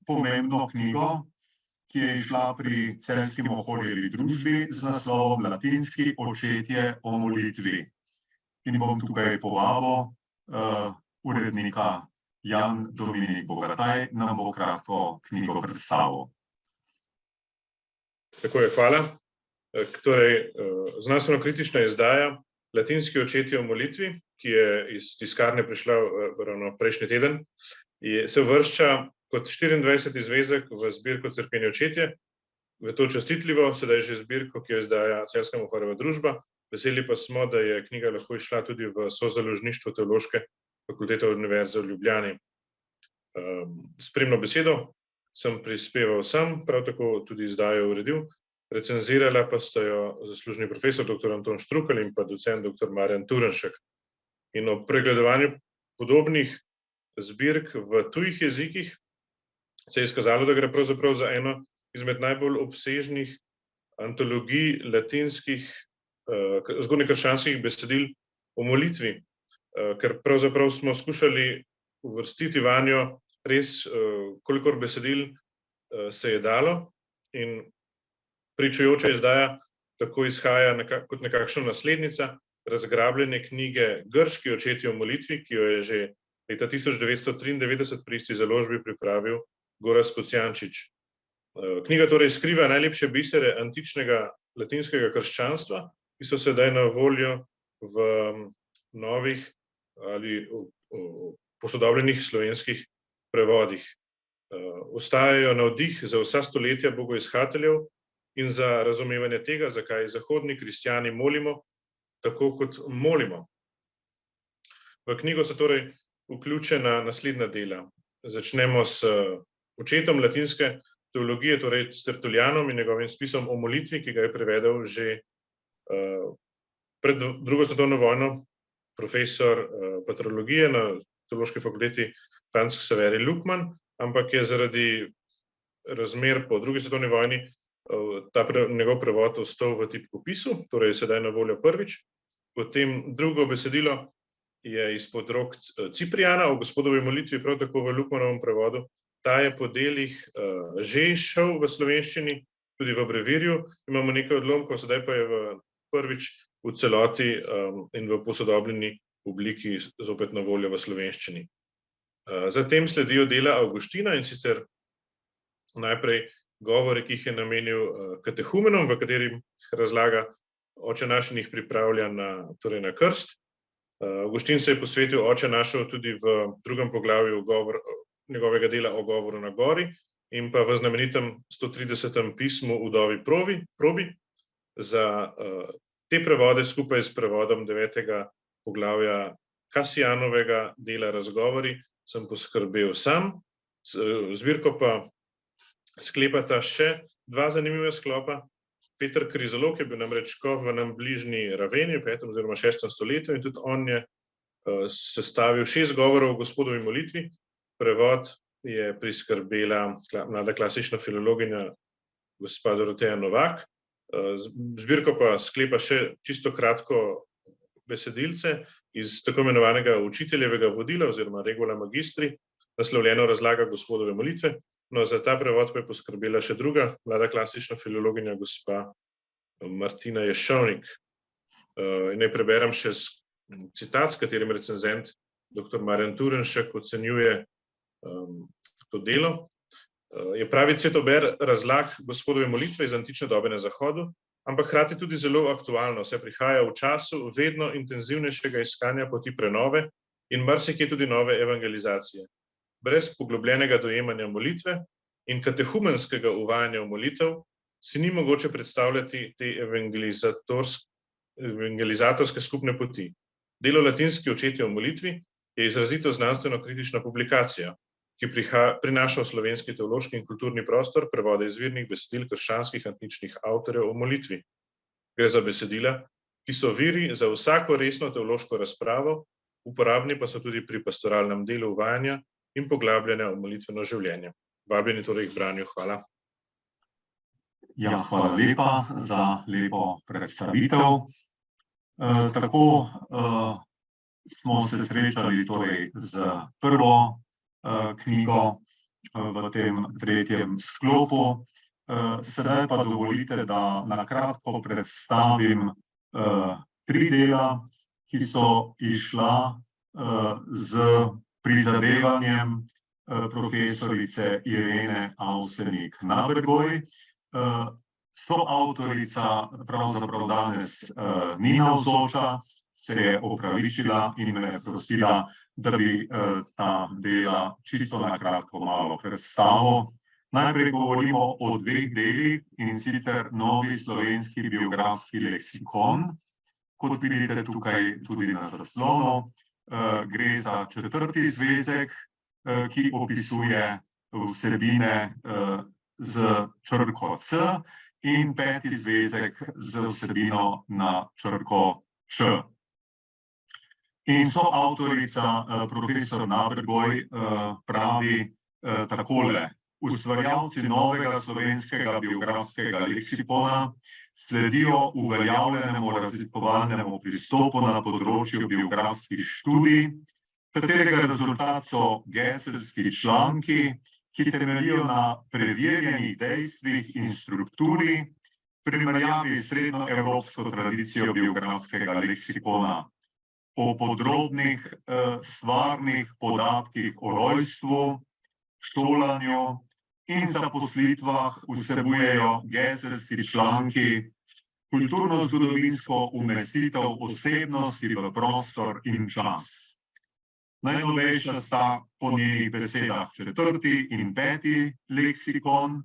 pomembno knjigo, ki je izšla pri Celjski Mohorjevi družbi z naslovom Latinski očetje o molitvi. In bom tukaj povabil urednika Jan Dominik Bogataj, nam bo kratko knjigo predstavil. Tako je, hvala. Torej, znanstveno-kritična izdaja Latinski očetje o molitvi, ki je iz tiskarne prišla ravno prejšnji teden, se uvršča kot 24. izvezek v zbirko Cerkveni očetje. V to častitljivo, sedaj že zbirko, ki jo izdaja Celjska Mohorjeva družba. Veseli pa smo, da je knjiga lahko izšla tudi v sozaložništvu Teološke fakultete Univerze v Ljubljani. Spremno besedo sem prispeval sam, prav tako tudi izdajo uredil. Recenzirala pa sta jo zaslužni profesor dr. Anton Štrukelj in pa docent dr. Marjan Turnšek. In ob pregledovanju podobnih zbirk v tujih jezikih se je izkazalo, da gre pravzaprav za eno izmed najbolj obsežnih antologij latinskih zgodnjekrščanskih besedil o molitvi, ker pravzaprav smo skušali uvrstiti vanjo res, kolikor besedil se je dalo, in pričujoča izdaja tako izhaja kot nekakšna naslednica razgrabljene knjige Grški očetje o molitvi, ki jo je že leta 1993 pri isti založbi pripravil Gorazd Kocijančič. Knjiga torej skriva najlepše bisere antičnega latinskega krščanstva, ki so sedaj na voljo v novih ali posodobljenih slovenskih prevodih. Ostajajo navdih za vsa stoletja bogoiskateljev in za razumevanje tega, zakaj zahodni kristjani molimo tako, kot molimo. V knjigo so torej vključena naslednja dela. Začnemo s očetom latinske teologije, torej s Tertullianom in njegovim spisom o molitvi, ki ga je prevedel že pred drugo svetovno vojno profesor patrologije na Teološki fakulteti Franc Ksaverij Lukman, ampak je zaradi razmer po drugi svetovni vojni njegov prevod ostal v tipkopisu, torej sedaj na voljo prvič. Potem drugo besedilo je izpod rok Ciprijana o gospodovi molitvi, prav tako v Lukmanovem prevodu. Ta je po delih že izšel v slovenščini, tudi v brevirju. Imamo nekaj odlomkov, sedaj pa je prvič v celoti in v posodobljeni obliki zopet na voljo v slovenščini. Zatem sledijo dela Avguština, in sicer najprej govori, ki jih je namenil katehumenom, v katerim razlaga Oče naš in jih pripravlja na krst. Avguštin se je posvetil Oče našu tudi v drugem poglavju njegovega dela o govoru na gori in pa v znamenitem 130. pismu Vdovi Probi. Za te prevode skupaj s prevodom 9. poglavja Kasijanovega dela Razgovori sem poskrbel sam. Zbirko pa sklepata še dva zanimiva sklopa. Peter Krizolog je bil namreč škof v nam bližnji Raveni v 5. oziroma 6. stoletju in tudi on je sestavil 6 govorov o gospodovi molitvi. Prevod je priskrbela mlada klasična filologinja gospa Doroteja Novak. Zbirko pa sklepa še čisto kratko besedilce iz tako imenovanega učiteljevega vodila oziroma Regula Magistri, naslovljeno Razlaga gospodove molitve. No, za ta prevod pa je poskrbela še druga mlada klasična filologinja gospa Martina Ješovnik. Naj preberem še citat, s katerim recenzent dr. Marjan Turnšek ocenjuje to delo. Je pravi cvetober razlag gospodove molitve iz antične dobe na Zahodu, ampak hkrati tudi zelo aktualno, saj prihaja v času vedno intenzivnejšega iskanja poti prenove in marsikje tudi nove evangelizacije. Brez poglobljenega dojemanja molitve in katehumenskega uvajanja v molitev si ni mogoče predstavljati te evangelizatorske skupne poti. Delo Latinski očetje o molitvi je izrazito znanstveno-kritična publikacija, ki prinaša v slovenski teološki in kulturni prostor prevode izvirnih besedil krščanskih antičnih avtorjev o molitvi. Gre za besedila, ki so viri za vsako resno teološko razpravo, uporabni pa so tudi pri pastoralnem delu uvajanja in poglabljanja v molitveno življenje. Vabljeni torej k branju. Hvala. Ja, hvala lepa za lepo predstavitev. Tako smo se srečali torej z prvo knjigo v tem tretjem sklopu. Sedaj pa dovolite, da na kratko predstavim 3 dela, ki so izšla z prizadevanjem profesorice Irene Avsenik-Nabergoj. Soavtorica pravzaprav danes ni navzoča, se je opravičila in me prosila, da bi ta dela čisto na kratko malo predstavil. Najprej govorimo o 2 delih, in sicer Novi slovenski biografski leksikon. Kot vidite tukaj tudi na zaslonu, gre za 4. zvezek, ki opisuje vsebine z črko C, in 5. zvezek z vsebino na črko Č. In soavtorica profesor Nabergoj pravi takole: ustvarjalci novega slovenskega biografskega leksikona sledijo uveljavljenemu raziskovalnemu pristopu na področju biografskih študij, katerega rezultat so geselski članki, ki temeljijo na preverjenih dejstvih in strukturi, primerjavi s srednjoevropsko tradicijo biografskega leksikona. O podrobnih stvarnih podatkih o rojstvu, šolanju in zaposlitvah vsebujejo geselski članki kulturno-zgodovinsko umestitev osebnosti v prostor in čas. Najnovejša sta po njenih besedah 4. in 5. leksikon.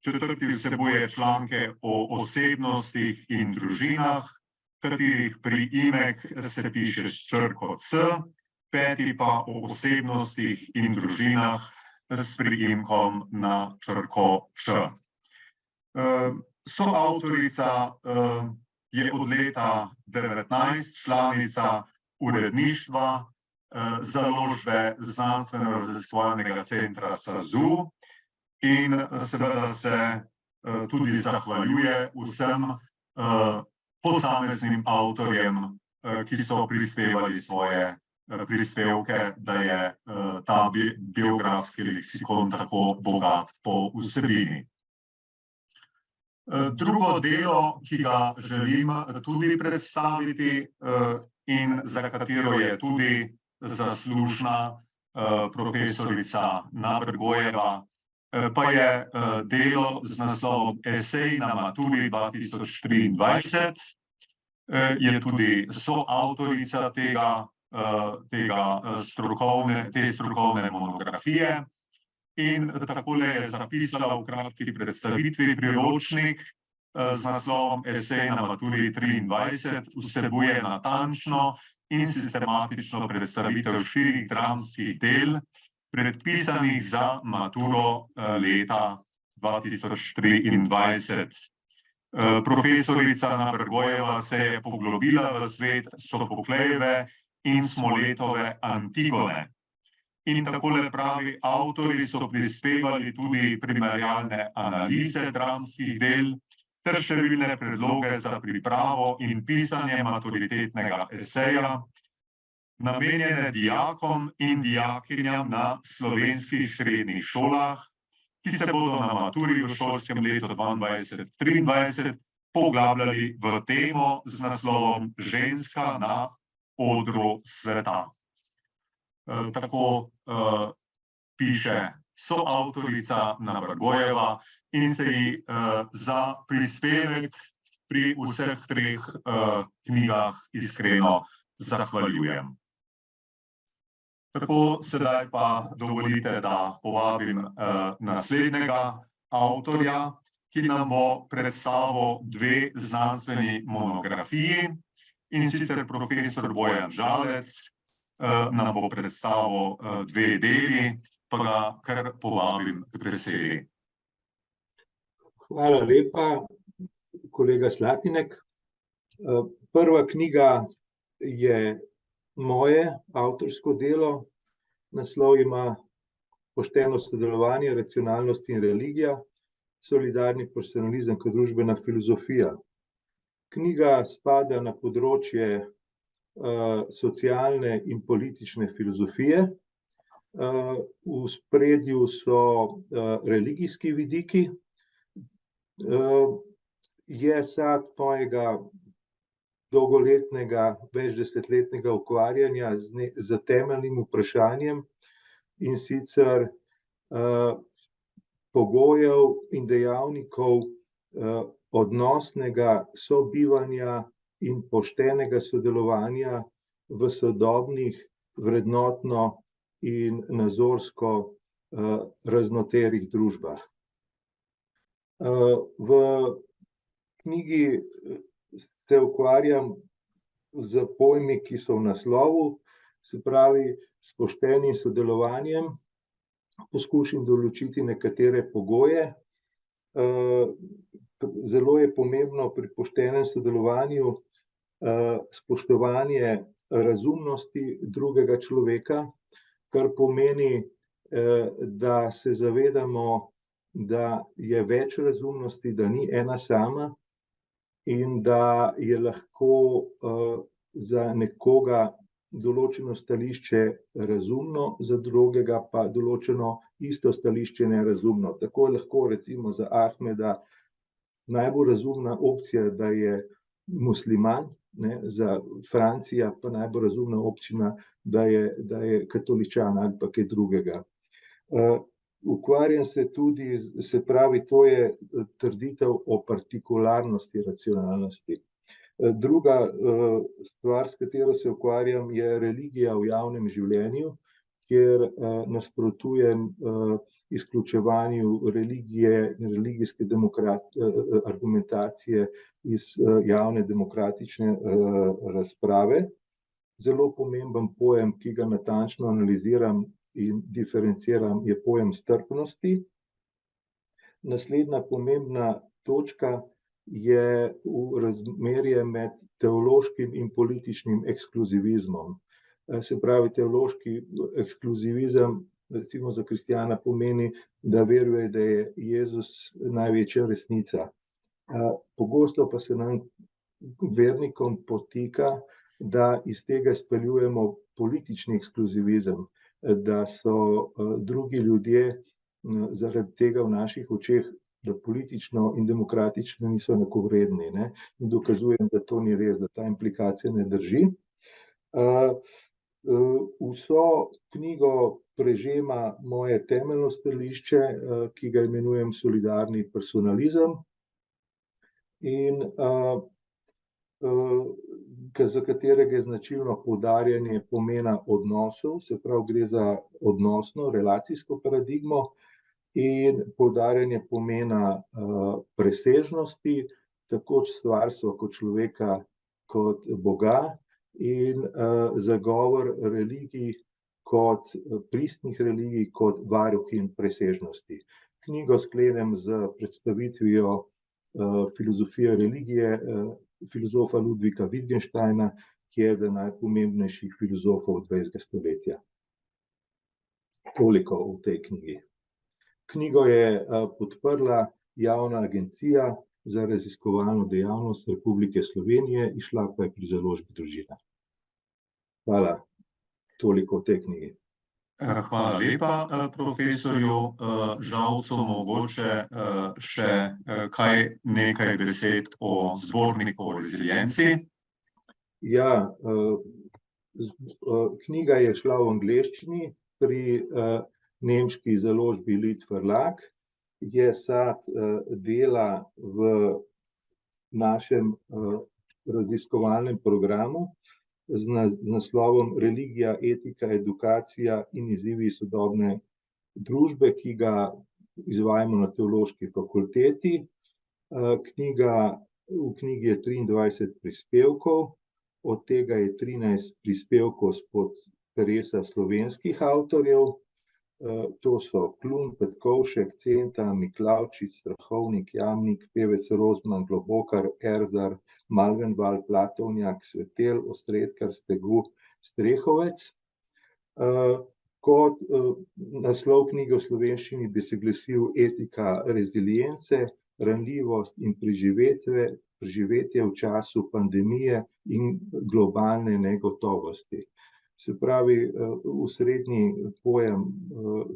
4. vsebuje članke o osebnostih in družinah, katerih priimek se piše s črko C, 5. pa o osebnostih in družinah s priimkom na črko Č. Soavtorica je od leta 2019 članica uredništva založbe Znanstveno-raziskovalnega centra SAZU in seveda se tudi zahvaljuje vsem posameznim avtorjem, ki so prispevali svoje prispevke, da je ta biografski leksikon tako bogat po vsebini. Drugo delo, ki ga želim tudi predstaviti in za katero je tudi zaslužna profesorica Nabergojeva, pa je delo z naslovom Esej na maturi 2023. Je tudi soavtorica te strokovne monografije in takole je zapisala v kratki predstavitvi: priročnik z naslovom Esej na maturi 23 vsebuje natančno in sistematično predstavitev 4 dramskih del, predpisanih za maturo leta 2023. Profesorica Nabergojeva se je poglobila v svet Sofoklejeve in Smoletove Antigone. In takole pravi: avtorji so prispevali tudi primerjalne analize dramskih del ter številne predloge za pripravo in pisanje maturitetnega eseja, namenjene dijakom in dijakinjam na slovenskih srednjih šolah, ki se bodo na maturi v šolskem letu 2022-2023 poglabljali v temo z naslovom Ženska na odru sveta. Tako piše soavtorica Nabergojeva in se ji za prispevek pri vseh 3 knjigah iskreno zahvaljujem. Tako, sedaj pa dovolite, da povabim naslednjega avtorja, ki nam bo predstavil 2 znanstveni monografiji, in sicer profesor Bojan Žalec nam bo predstavil 2 deli, pa ga kar povabim k besedi. Hvala lepa, kolega Slatinek. Prva knjiga je moje avtorsko delo. Naslov ima Pošteno sodelovanje, racionalnost in religija, solidarni personalizem kot družbena filozofija. Knjiga spada na področje socialne in politične filozofije. V ospredju so religijski vidiki. Je sad mojega dolgoletnega, večdesetletnega ukvarjanja z temeljnim vprašanjem, in sicer pogojev in dejavnikov odnosnega sobivanja in poštenega sodelovanja v sodobnih vrednotno in nazorsko raznoterih družbah. V knjigi se ukvarjam z pojmi, ki so v naslovu, se pravi s poštenim sodelovanjem. Poskušam določiti nekatere pogoje. Zelo je pomembno pri poštenem sodelovanju spoštovanje razumnosti drugega človeka, kar pomeni, da se zavedamo, da je več razumnosti, da ni ena sama in da je lahko za nekoga določeno stališče razumno, za drugega pa določeno isto stališče nerazumno. Tako je lahko recimo za Ahmeda najbolj razumna opcija, da je musliman, ne, za Francija pa najbolj razumna opcija, da je katoličan ali pa kaj drugega. Ukvarjam se tudi, se pravi, to je trditev o partikularnosti racionalnosti. Druga stvar, s katero se ukvarjam, je religija v javnem življenju, kjer nasprotujem izključevanju religije in religijske argumentacije iz javne demokratične razprave. Zelo pomemben pojem, ki ga natančno analiziram in diferenciram, je pojem strpnosti. Naslednja pomembna točka je v razmerje med teološkim in političnim ekskluzivizmom. Se pravi, teološki ekskluzivizem, recimo za kristjana, pomeni, da veruje, da je Jezus največja resnica. Pogosto pa se nam vernikom potika, da iz tega speljujemo politični ekskluzivizem, da so drugi ljudje zaradi tega v naših očeh, da politično in demokratično niso enakovredni, ne? In dokazujem, da to ni res, da ta implikacija ne drži. Vso knjigo prežema moje temeljno stališče, ki ga imenujem solidarni personalizem, in za katerega je značilno poudarjanje pomena odnosov, se pravi, gre za odnosno, relacijsko paradigmo, in poudarjanje pomena presežnosti, tako stvarstva kot človeka kot Boga, in zagovor religij kot pristnih religij, kot varuhinj presežnosti. Knjigo sklenem z predstavitvijo filozofije religije filozofa Ludwika Wittgensteina, ki je eden najpomembnejših filozofov 20. stoletja. Toliko v tej knjigi. Knjigo je podprla Javna agencija za raziskovalno dejavnost Republike Slovenije, izšla pa je pri založbi Družina. Hvala. Toliko v tej knjigi. Hvala lepa, profesorju Žalcu. Mogoče še nekaj besed o zborniku o rezilienci. Ja, knjiga je šla v angleščini pri nemški založbi Lied Verlag, je sad dela v našem raziskovalnem programu z naslovom Religija, etika, edukacija in izzivi sodobne družbe, ki ga izvajamo na Teološki fakulteti. V knjigi je 23 prispevkov, od tega je 13 prispevkov spod peresa slovenskih avtorjev. To so Klun, Petkovšek, Centa, Miklavčič, Strahovnik, Jamnik, Pevec Rozman, Globokar, Erzar, Malvenval, Platovnjak, Svetel, Ostredkar, Stegu, Strehovec. Kot naslov knjige v slovenščini bi se glasil Etika rezilience, ranljivost in preživetje v času pandemije in globalne negotovosti. Se pravi, osrednji pojem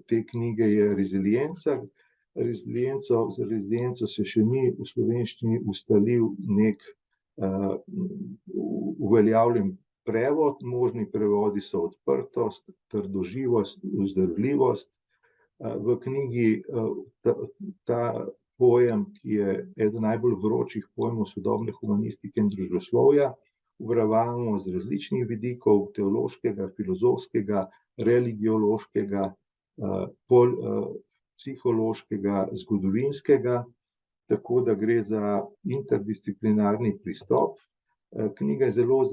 te knjige je rezilienca. Z rezilienco se še ni v slovenščini ustalil nek uveljavljen prevod. Možni prevodi so odprtost, trdoživost, vzdržljivost. V knjigi ta pojem, ki je eden najbolj vročih pojmov sodobne humanistike in družboslovja, obravnavamo z različnih vidikov, teološkega, filozofskega, religiološkega, psihološkega, zgodovinskega, tako da gre za interdisciplinarni pristop. Knjiga je zelo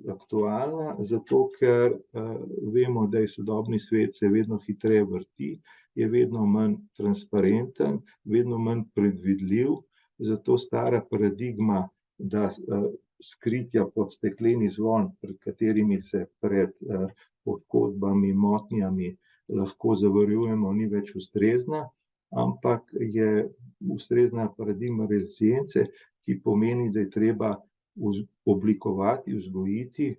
aktualna, zato ker vemo, da je sodobni svet se vedno hitreje vrti, je vedno manj transparenten, vedno manj predvidljiv, zato stara paradigma, da skritja pod stekleni zvon, pred katerimi se pred poškodbami, motnjami lahko zavarujemo, ni več ustrezna, ampak je ustrezna paradigma rezilience, ki pomeni, da je treba oblikovati, vzgojiti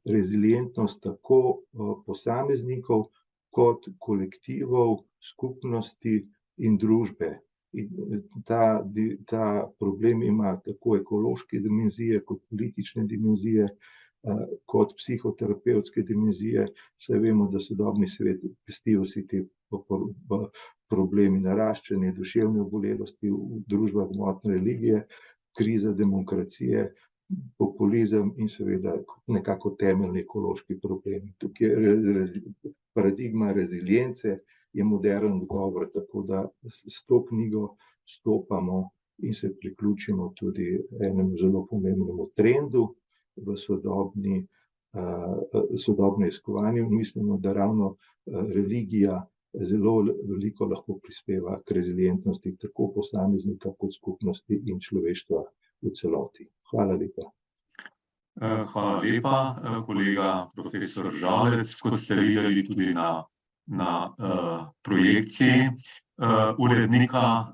rezilientnost tako posameznikov kot kolektivov, skupnosti in družbe. In ta problem ima tako ekološke dimenzije, kot politične dimenzije, kot psihoterapevtske dimenzije. Saj vemo, da sodobni svet pesti vsi ti problemi naraščanja, duševne obolelosti v družbah, motnje religije, kriza demokracije, populizem in seveda nekako temeljni ekološki problemi. Tukaj je paradigma rezilience, je moderen odgovor, tako da s to knjigo stopamo in se priključimo tudi enemu zelo pomembnemu trendu v sodobnem raziskovanju. Mislimo, da ravno religija zelo veliko lahko prispeva k rezilientnosti tako posameznika kot skupnosti in človeštva v celoti. Hvala lepa. Hvala lepa, kolega profesor Žalec. Kot ste videli tudi na projekciji urednika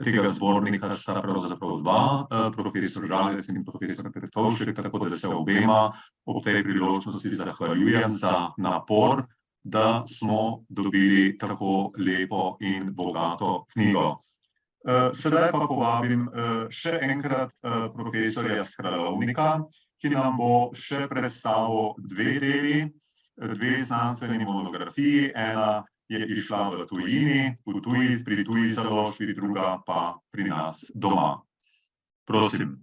tega zbornika sta pravzaprav dva, profesor Žalec in profesor Petovšek, tako da se obema ob tej priložnosti zahvaljujem za napor, da smo dobili tako lepo in bogato knjigo. Sedaj pa povabim še enkrat profesorja Skralovnika, ki nam bo še predstavil dve znanstveni monografiji. Ena je izšla v tujini, pri tuji založbi, druga pa pri nas doma. Prosim.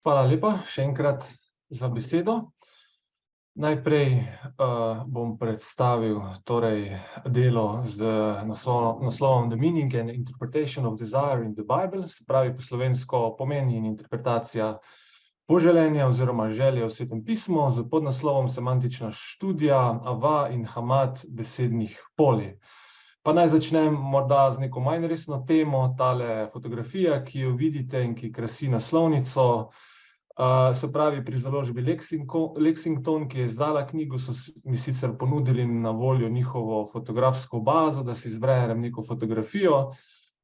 Hvala lepa še enkrat za besedo. Najprej bom predstavil delo z naslovom The Meaning and Interpretation of Desire in the Bible, se pravi po slovensko pomen in interpretacija poželenja oziroma želje v Svetem pismu, z podnaslovom Semantična študija Ava in Hamad besednih polj. Pa naj začnem morda z neko manj resno temo, tale fotografija, ki jo vidite in ki krasi naslovnico. Se pravi, pri založbi Lexington, ki je izdala knjigo, so mi sicer ponudili na voljo njihovo fotografsko bazo, da si izberem neko fotografijo,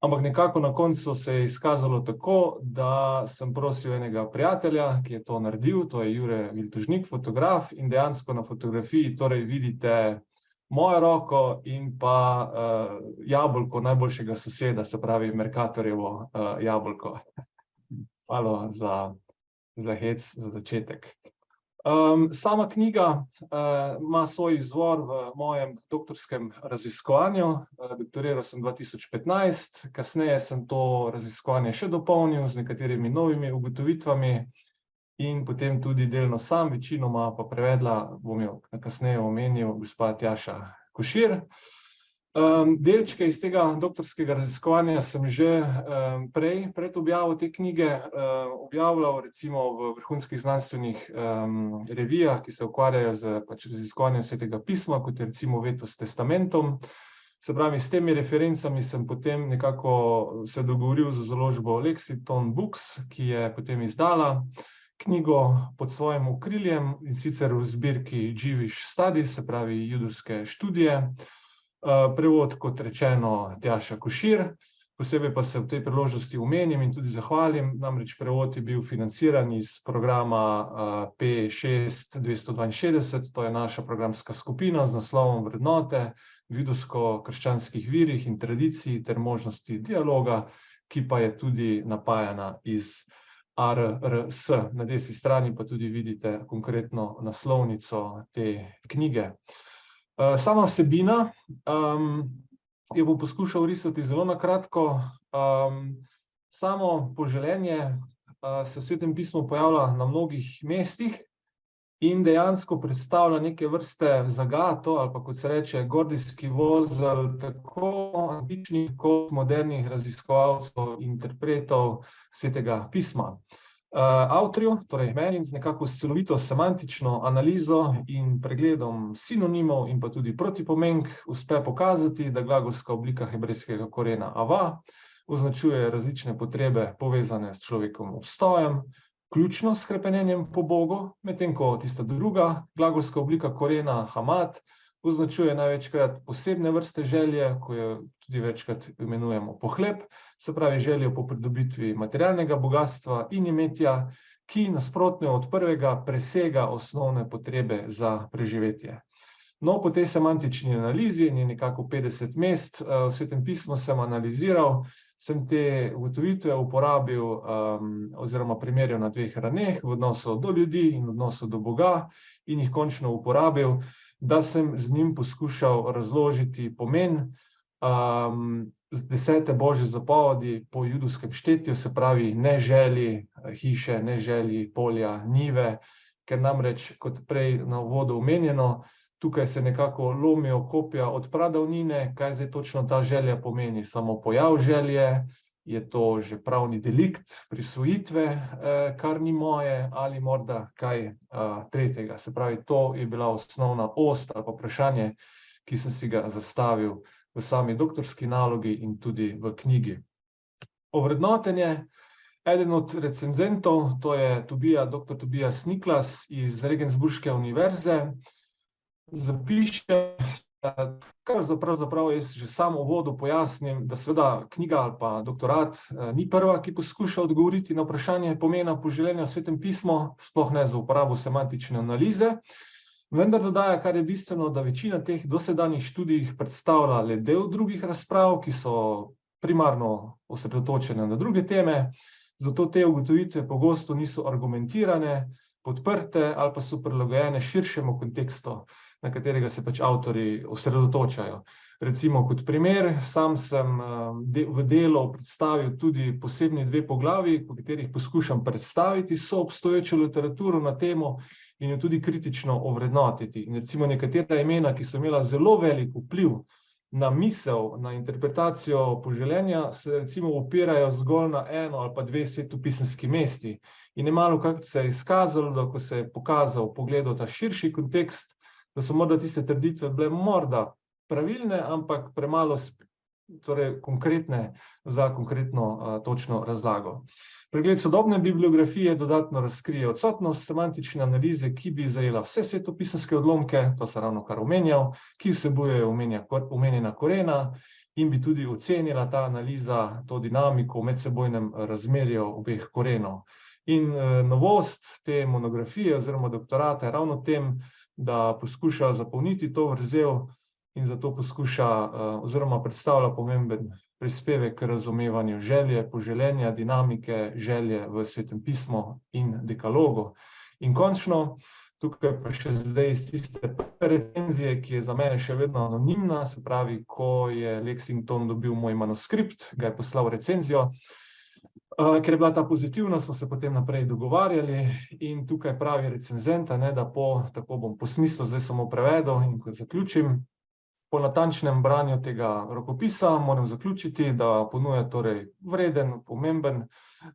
ampak nekako na koncu se je izkazalo tako, da sem prosil enega prijatelja, ki je to naredil, to je Jure Viltužnik, fotograf, in dejansko na fotografiji vidite mojo roko in pa jabolko najboljšega soseda, se pravi Mercatorjevo jabolko. Hvala za hec, za začetek. Sama knjiga ima svoj izvor v mojem doktorskem raziskovanju. Doktoriral sem 2015, kasneje sem to raziskovanje še dopolnil z nekaterimi novimi ugotovitvami in potem tudi delno sam, večinoma pa prevedla, bom jo kasneje omenil, gospa Tjaša Košir. Delčke iz tega doktorskega raziskovanja sem že pred objavo te knjige objavljal, recimo v vrhunskih znanstvenih revijah, ki se ukvarjajo z raziskovanjem Svetega pisma, kot je recimo Vetus Testamentum. Se pravi, s temi referencami sem potem nekako se dogovoril z založbo Lexington Books, ki je potem izdala knjigo pod svojim okriljem, in sicer v zbirki Jewish Studies, se pravi judovske študije. Prevod, kot rečeno, Tjaša Košir. Posebej pa se v tej priložnosti omenim in tudi zahvalim, namreč prevod je bil financiran iz programa P6-262, to je naša programska skupina z naslovom Vrednote v judovsko-krščanskih virih in tradiciji ter možnosti dialoga, ki pa je tudi napajana iz ARRS. Na desni strani pa tudi vidite konkretno naslovnico te knjige. Sama vsebina, jo bom poskušal risati zelo na kratko. Samo poželenje se v Svetem pismu pojavlja na mnogih mestih in dejansko predstavlja neke vrste zagato, ali pa kot se reče, gordijski vozel tako antičnih kot modernih raziskovalcev, interpretov Svetega pisma. Avtorju, torej meni, z nekako celovito semantično analizo in pregledom sinonimov in pa tudi protipomenk uspe pokazati, da glagolska oblika hebrejskega korena ava označuje različne potrebe povezane s človekovim obstojem, vključno s hrepenenjem po Bogu, medtem ko tista druga glagolska oblika korena hamat označuje največkrat posebne vrste želje, ko jo tudi večkrat imenujemo pohlep, se pravi željo po pridobitvi materialnega bogastva in imetja, ki nasprotno od prvega presega osnovne potrebe za preživetje. No, po tej semantični analizi, ni nekako 50 mest, v Svetem pismu sem analiziral, sem te ugotovitve uporabil oziroma primerjal na dveh raneh, v odnosu do ljudi in v odnosu do Boga, in jih končno uporabil, da sem z njim poskušal razložiti pomen z 10. Božje zapovedi po judovskem štetju, se pravi ne želi hiše, ne želi polja, njive, ker namreč, kot prej na uvodu omenjeno, tukaj se nekako lomijo kopja od pradavnine, kaj zdaj točno ta želja pomeni, samo pojav želje, je to že pravni delikt prisvojitve, kar ni moje, ali morda kaj tretjega. Se pravi, to je bila osnovna ost ali pa vprašanje, ki sem si ga zastavil v sami doktorski nalogi in tudi v knjigi. Ovrednotenje, eden od recenzentov, to je dr. Tobias Niklas iz Regensburške univerze, zapiše, pravzaprav jaz že sam v uvodu pojasnim, da seveda knjiga ali pa doktorat ni prva, ki poskuša odgovoriti na vprašanje pomena poželenja v Svetem pismu, sploh ne za uporabo semantične analize, vendar dodaja, kar je bistveno, da večina teh dosedanjih študij predstavlja le del drugih razprav, ki so primarno osredotočene na druge teme, zato te ugotovitve pogosto niso argumentirane, podprte ali pa so prilagojene širšemu kontekstu, na katerega se pač avtorji osredotočajo. Recimo kot primer, sam sem v delu predstavil tudi posebni dve poglavji, po katerih poskušam predstaviti soobstoječo literaturo na temo in jo tudi kritično ovrednotiti. In recimo nekatera imena, ki so imela zelo velik vpliv na misel, na interpretacijo poželenja, se recimo opirajo zgolj na eno ali pa dve svetopisemski mesti. In je malo krat se je izkazalo, da ko se je pokazal pogledal ta širši kontekst, da so morda tiste trditve bile morda pravilne, ampak premalo konkretne za konkretno točno razlago. Pregled sodobne bibliografije dodatno razkrije odsotnost semantične analize, ki bi zajela vse svetopisemske odlomke, to sem ravno kar omenjal, ki vsebujejo omenjena korena in bi tudi ocenila ta analiza to dinamiko v medsebojnem razmerju obeh korenov. In novost te monografije oziroma doktorata je ravno tem, da poskuša zapolniti to vrzel in zato poskuša oziroma predstavlja pomemben prispevek k razumevanju želje, poželenja, dinamike, želje v Svetem pismu in dekalogu. In končno, tukaj pa še zdaj iz tiste recenzije, ki je za mene še vedno anonimna, se pravi, ko je Lexington dobil moj manuskript, ga je poslal recenzijo, ker je bila ta pozitivna, smo se potem naprej dogovarjali in tukaj pravi recenzent, da tako bom po smislu zdaj samo prevedel in ko zaključim, po natančnem branju tega rokopisa moram zaključiti, da ponuja torej vreden, pomemben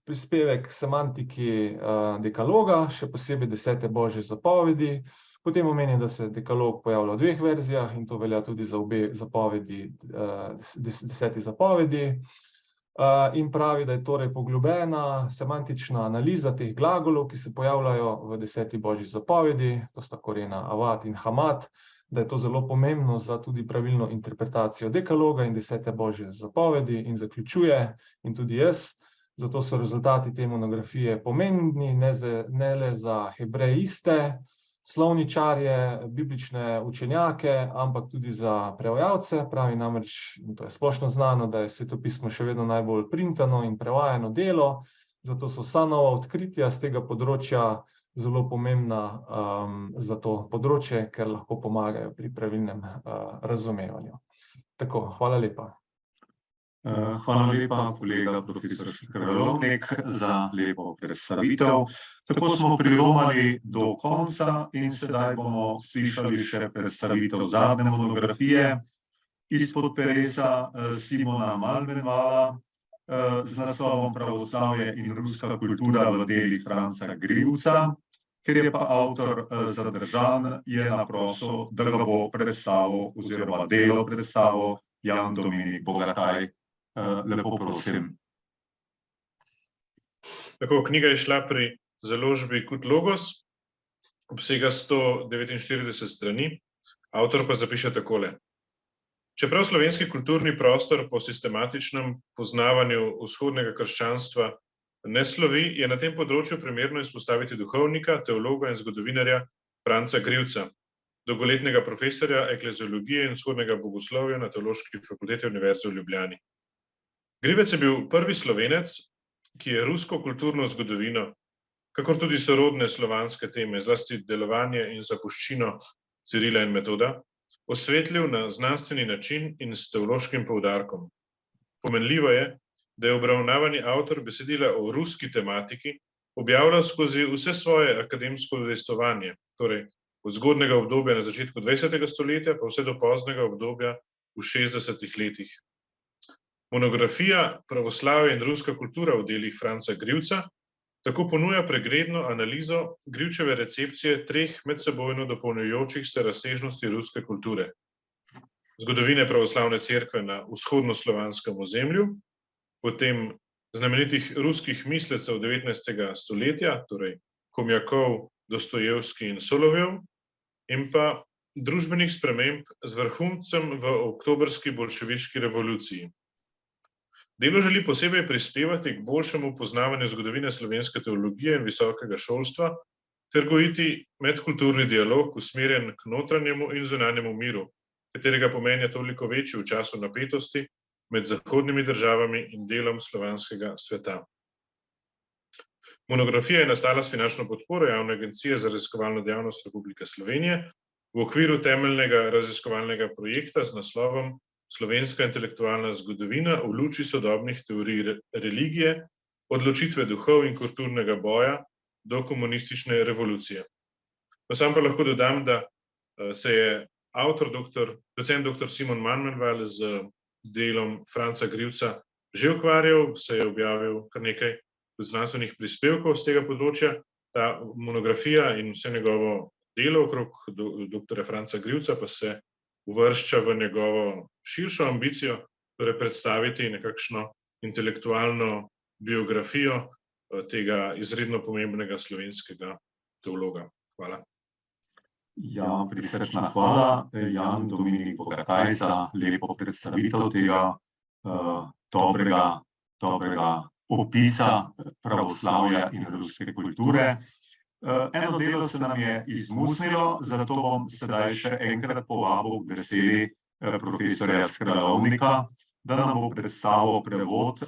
prispevek k semantiki dekaloga, še posebej 10. Božje zapovedi. Potem omeni, da se dekalog pojavlja v dveh verzijah in to velja tudi za obe zapovedi, 10. zapovedi. In pravi, da je torej poglobljena semantična analiza teh glagolov, ki se pojavljajo v 10. Božji zapovedi, to sta korena avat in hamat, da je to zelo pomembno za tudi pravilno interpretacijo dekaloga in 10. božje zapovedi in zaključuje, in tudi jaz. Zato so rezultati te monografije pomembni, ne le za hebrejiste, slovničarje, biblične učenjake, ampak tudi za prevajalce. Pravi namreč, in to je splošno znano, da je svetopismo še vedno najbolj printano in prevajano delo, zato so vsa nova odkritja z tega področja zelo pomembna za to področje, ker lahko pomagajo pri pravilnem razumevanju. Tako, hvala lepa. Hvala lepa, kolega profesor Škralovnik, za lepo predstavitev. Tako smo priromali do konca in sedaj bomo slišali še predstavitev zadnje monografije izpod peresa Simona Malmenvala z naslovom Pravoslavje in ruska kultura v delih Franca Grivca. Ker je pa avtor zadržan, je naprosil, da ga bo predstavil oziroma delo predstavil Jan Dominik Bogataj. Lepo prosim. Tako, knjiga je šla pri založbi Kut Logos, obsega 149 strani, avtor pa zapiše takole. Čeprav slovenski kulturni prostor po sistematičnem poznavanju vzhodnega krščanstva ne slovi, je na tem področju primerno izpostaviti duhovnika, teologa in zgodovinarja Franca Grivca, dolgoletnega profesorja ekleziologije in vzhodnega bogoslovja na Teološki fakulteti Univerze v Ljubljani. Grivec je bil prvi Slovenec, ki je rusko kulturno zgodovino, kakor tudi sorodne slovanske teme, zlasti delovanje in zapuščino Cirila in Metoda, osvetlil na znanstveni način in s teološkim poudarkom. Pomenljivo je, da je obravnavani avtor besedila o ruski tematiki objavljal skozi vse svoje akademsko udejstvovanje, torej od zgodnjega obdobja na začetku 20. stoletja pa vse do poznega obdobja v 60. letih. Monografija Pravoslavje in ruska kultura v delih Franca Grivca tako ponuja pregledno analizo Grivčeve recepcije treh medsebojno dopolnjujočih se razsežnosti ruske kulture. Zgodovine pravoslavne cerkve na vzhodnoslovanskem ozemlju, potem znamenitih ruskih mislecev 19. stoletja, torej Komjakov, Dostojevski in Solovjev, in pa družbenih sprememb z vrhuncem v oktobrski boljševiški revoluciji. Delo želi posebej prispevati k boljšemu poznavanju zgodovine slovenske teologije in visokega šolstva ter gojiti medkulturni dialog usmerjen k notranjemu in zunanjemu miru, katerega pomen je toliko večji v času napetosti med zahodnimi državami in delom slovanskega sveta. Monografija je nastala s finančno podporo Javne agencije za raziskovalno dejavnost Republike Slovenije v okviru temeljnega raziskovalnega projekta z naslovom Slovenska intelektualna zgodovina v luči sodobnih teorij religije, odločitve duhov in kulturnega boja do komunistične revolucije. Sam pa lahko dodam, da se je avtor, docent dr. Simon Malmenval z delom Franca Grivca že ukvarjal, se je objavil kar nekaj znanstvenih prispevkov z tega področja. Ta monografija in vse njegovo delo okrog dr. Franca Grivca pa se uvršča v njegovo širšo ambicijo, torej predstaviti nekakšno intelektualno biografijo tega izredno pomembnega slovenskega teologa. Hvala. Ja, prisrčna hvala, Jan Dominik Bogataj, za lepo predstavitev tega dobrega opisa pravoslavja in ruske kulture. Eno delo se nam je izmuznilo, zato bom sedaj še enkrat povabil k besedi profesorja Škralovnika, da nam bo predstavil prevod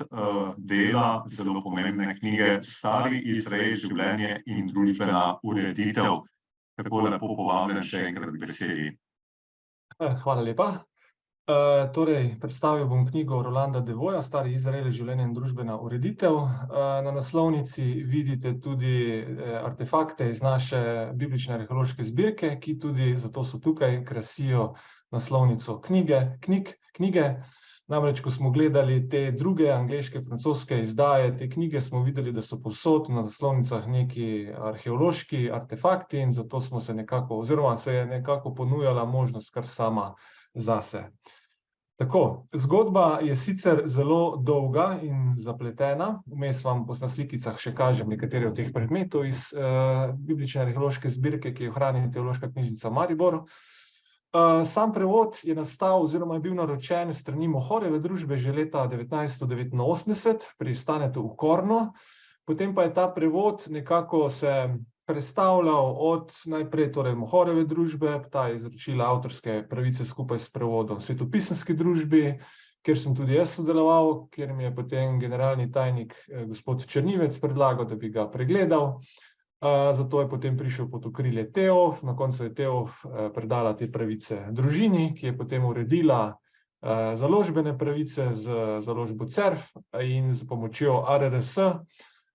dela zelo pomembne knjige Stari Izrael, življenje in družbena ureditev. Tako lepo povabljen še enkrat k besedi. Hvala lepa. Torej, predstavil bom knjigo Rolanda Devoja, Stari Izrael, življenje in družbena ureditev. Na naslovnici vidite tudi artefakte iz naše biblične arheološke zbirke, ki tudi, zato so tukaj, krasijo naslovnico knjige. Namreč, ko smo gledali te druge angleške, francoske izdaje, te knjige, smo videli, da so povsod na naslovnicah neki arheološki artefakti in zato smo se je nekako ponujala možnost kar sama zase. Tako, zgodba je sicer zelo dolga in zapletena, vmes vam na slikicah še kažem nekatere od teh predmetov iz biblične arheološke zbirke, ki jo hrani Teološka knjižnica Maribor. Sam prevod je nastal oziroma je bil naročen strani Mohorjeve družbe že leta 1989 pri Stanetu v Kornu. Potem pa je ta prevod nekako se prestavljal od najprej torej Mohorjeve družbe, ta je izročila avtorske pravice skupaj s prevodom Svetopisemski družbi, kjer sem tudi jaz sodeloval, kjer mi je potem generalni tajnik gospod Črnivec predlagal, da bi ga pregledal. Zato je potem prišel pod okrilje TEOF, na koncu je TEOF predala te pravice družini, ki je potem uredila založbene pravice z založbo CERF in s pomočjo ARRS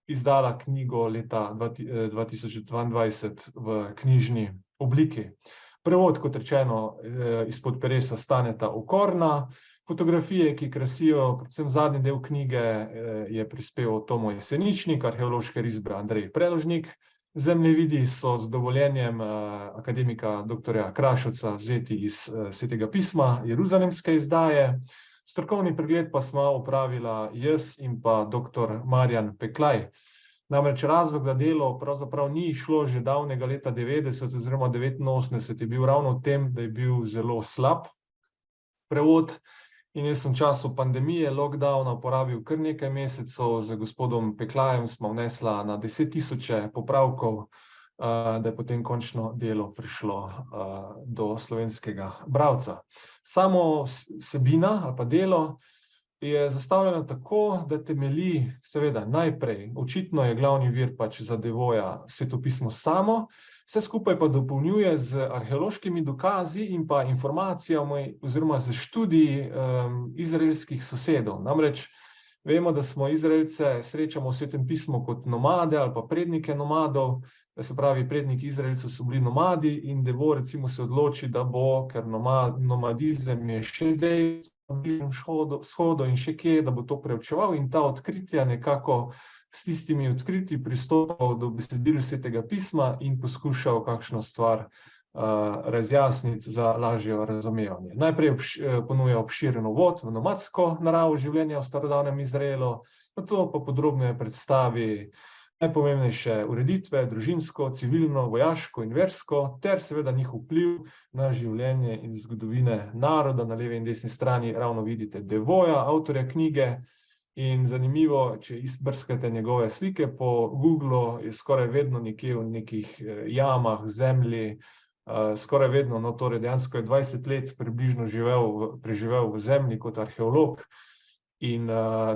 izdala knjigo leta 2022 v knjižni obliki. Prevod, kot rečeno, izpod peresa Staneta v Korna. Fotografije, ki krasijo predvsem zadnji del knjige, je prispeval Tomo Jeseničnik, arheološke risbe Andrej Preložnik. Zemljevidi so z dovoljenjem akademika dr. Krašovca vzeti iz Svetega pisma Jeruzalemske izdaje. Strokovni pregled pa smo opravila jaz in pa dr. Marjan Peklaj. Namreč razlog, da delo pravzaprav ni šlo že davnega leta 90 oziroma 89, je bil ravno v tem, da je bil zelo slab prevod. In jaz sem v času pandemije, lockdowna porabil kar nekaj mesecev, z gospodom Peklajem smo vnesla na 10 000 popravkov, da je potem končno delo prišlo do slovenskega bralca. Samo vsebina ali pa delo je zastavljeno tako, da temelji seveda najprej, očitno je glavni vir pač za Devoja Svetopismo samo, vse skupaj pa dopolnjuje z arheološkimi dokazi in pa informacijami oziroma z študiji izraelskih sosedov. Namreč vemo, da smo Izraelce srečamo v Svetem pismu kot nomade ali pa prednike nomadov, se pravi, predniki Izraelcev so bili nomadi in Devo recimo se odloči, da bo, ker nomadizem je še dejstvo na Bližnjem vzhodu in še kje, da bo to preučeval in ta odkritja nekako s tistimi odkritji pristopal do besedil Svetega pisma in poskušal kakšno stvar razjasniti za lažje razumevanje. Najprej ponuja obširen uvod v nomadsko naravo življenja v starodavnem Izraelu, nato pa podrobneje predstavi najpomembnejše ureditve, družinsko, civilno, vojaško in versko, ter seveda njihov vpliv na življenje in zgodovine naroda. Na levi in desni strani ravno vidite Devoja, avtorja knjige. In zanimivo, če izbrskate njegove slike po Googlu, je skoraj vedno nekje v nekih jamah, zemlji, skoraj vedno, no torej dejansko je 20 let približno preživel v zemlji kot arheolog in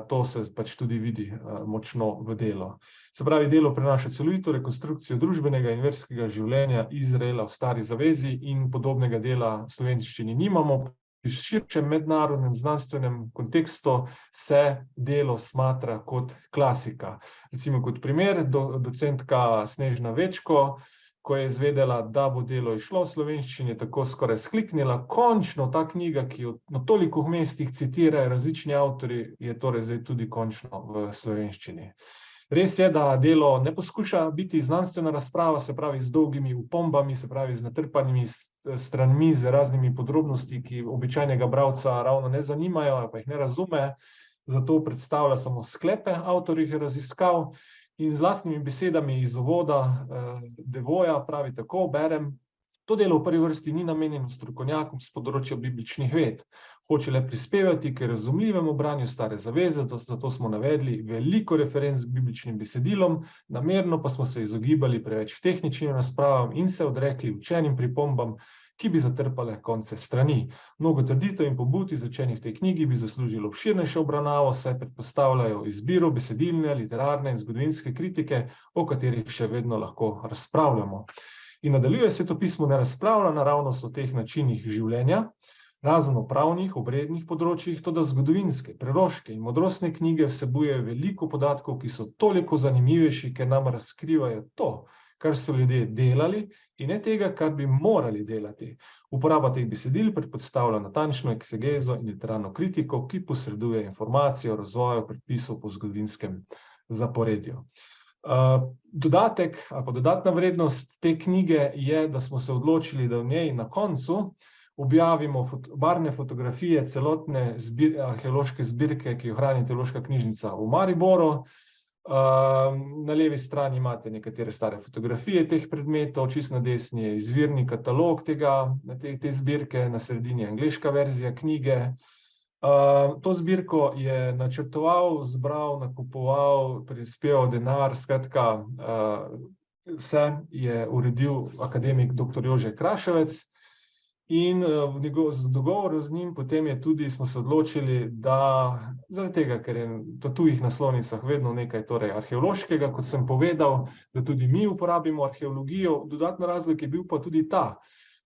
to se pač tudi vidi močno v delo. Se pravi, delo prinaša celovito rekonstrukcijo družbenega in verskega življenja Izraela v Stari zavezi in podobnega dela v slovenščini nimamo. V širšem mednarodnem znanstvenem kontekstu se delo smatra kot klasika. Recimo kot primer, docentka Snežna Večko, ko je izvedela, da bo delo išlo v slovenščini, tako skoraj skliknila, končno ta knjiga, ki jo na toliko mestih citirajo različni avtorji, je torej zdaj tudi končno v slovenščini. Res je, da delo ne poskuša biti znanstvena razprava, se pravi z dolgimi opombami, se pravi z natrpanimi stranmi, z raznimi podrobnosti, ki običajnega bralca ravno ne zanimajo ali pa jih ne razume, zato predstavlja samo sklepe avtorjih raziskav in z lastnimi besedami iz uvoda Devoja pravi tako, berem: to delo v prvi vrsti ni namenjeno strokovnjakom s področja bibličnih ved. Hoče le prispevati k razumljivemu branju Stare zaveze, zato smo navedli veliko referenc k bibličnim besedilom, namerno pa smo se izogibali preveč tehničnim razpravam in se odrekli učenim pripombam, ki bi zatrpale konce strani. Mnogo trditev in pobud izrečenih v tej knjigi bi zaslužilo obširnejšo obravnavo, saj predpostavljajo izbiro besedilne, literarne in zgodovinske kritike, o katerih še vedno lahko razpravljamo. In nadaljuje Svetopismo ne razpravlja naravnost o teh načinih življenja, razen o pravnih, obrednih področjih, toda zgodovinske, preroške in modrostne knjige vsebujejo veliko podatkov, ki so toliko zanimivejši, ker nam razkrivajo to, kar so ljudje delali in ne tega, kar bi morali delati. Uporaba teh besedil predpostavlja natančno eksegezo in literarno kritiko, ki posreduje informacijo o razvoju predpisov po zgodovinskem zaporedju. Dodatek ali pa dodatna vrednost te knjige je, da smo se odločili, da v njej na koncu objavimo barvne fotografije celotne arheološke zbirke, ki jo hrani Teološka knjižnica v Mariboru. Na levi strani imate nekatere stare fotografije teh predmetov, čisto na desni je izvirni katalog te zbirke, na sredini je angleška verzija knjige. To zbirko je načrtoval, zbral, nakupoval, prispeval denar, skratka, vse je uredil akademik dr. Jože Kraševec. In v dogovoru z njim potem smo se odločili, da zaradi tega, ker je v tujih naslovnicah vedno nekaj torej arheološkega, kot sem povedal, da tudi mi uporabimo arheologijo, dodatni razlog je bil pa tudi ta.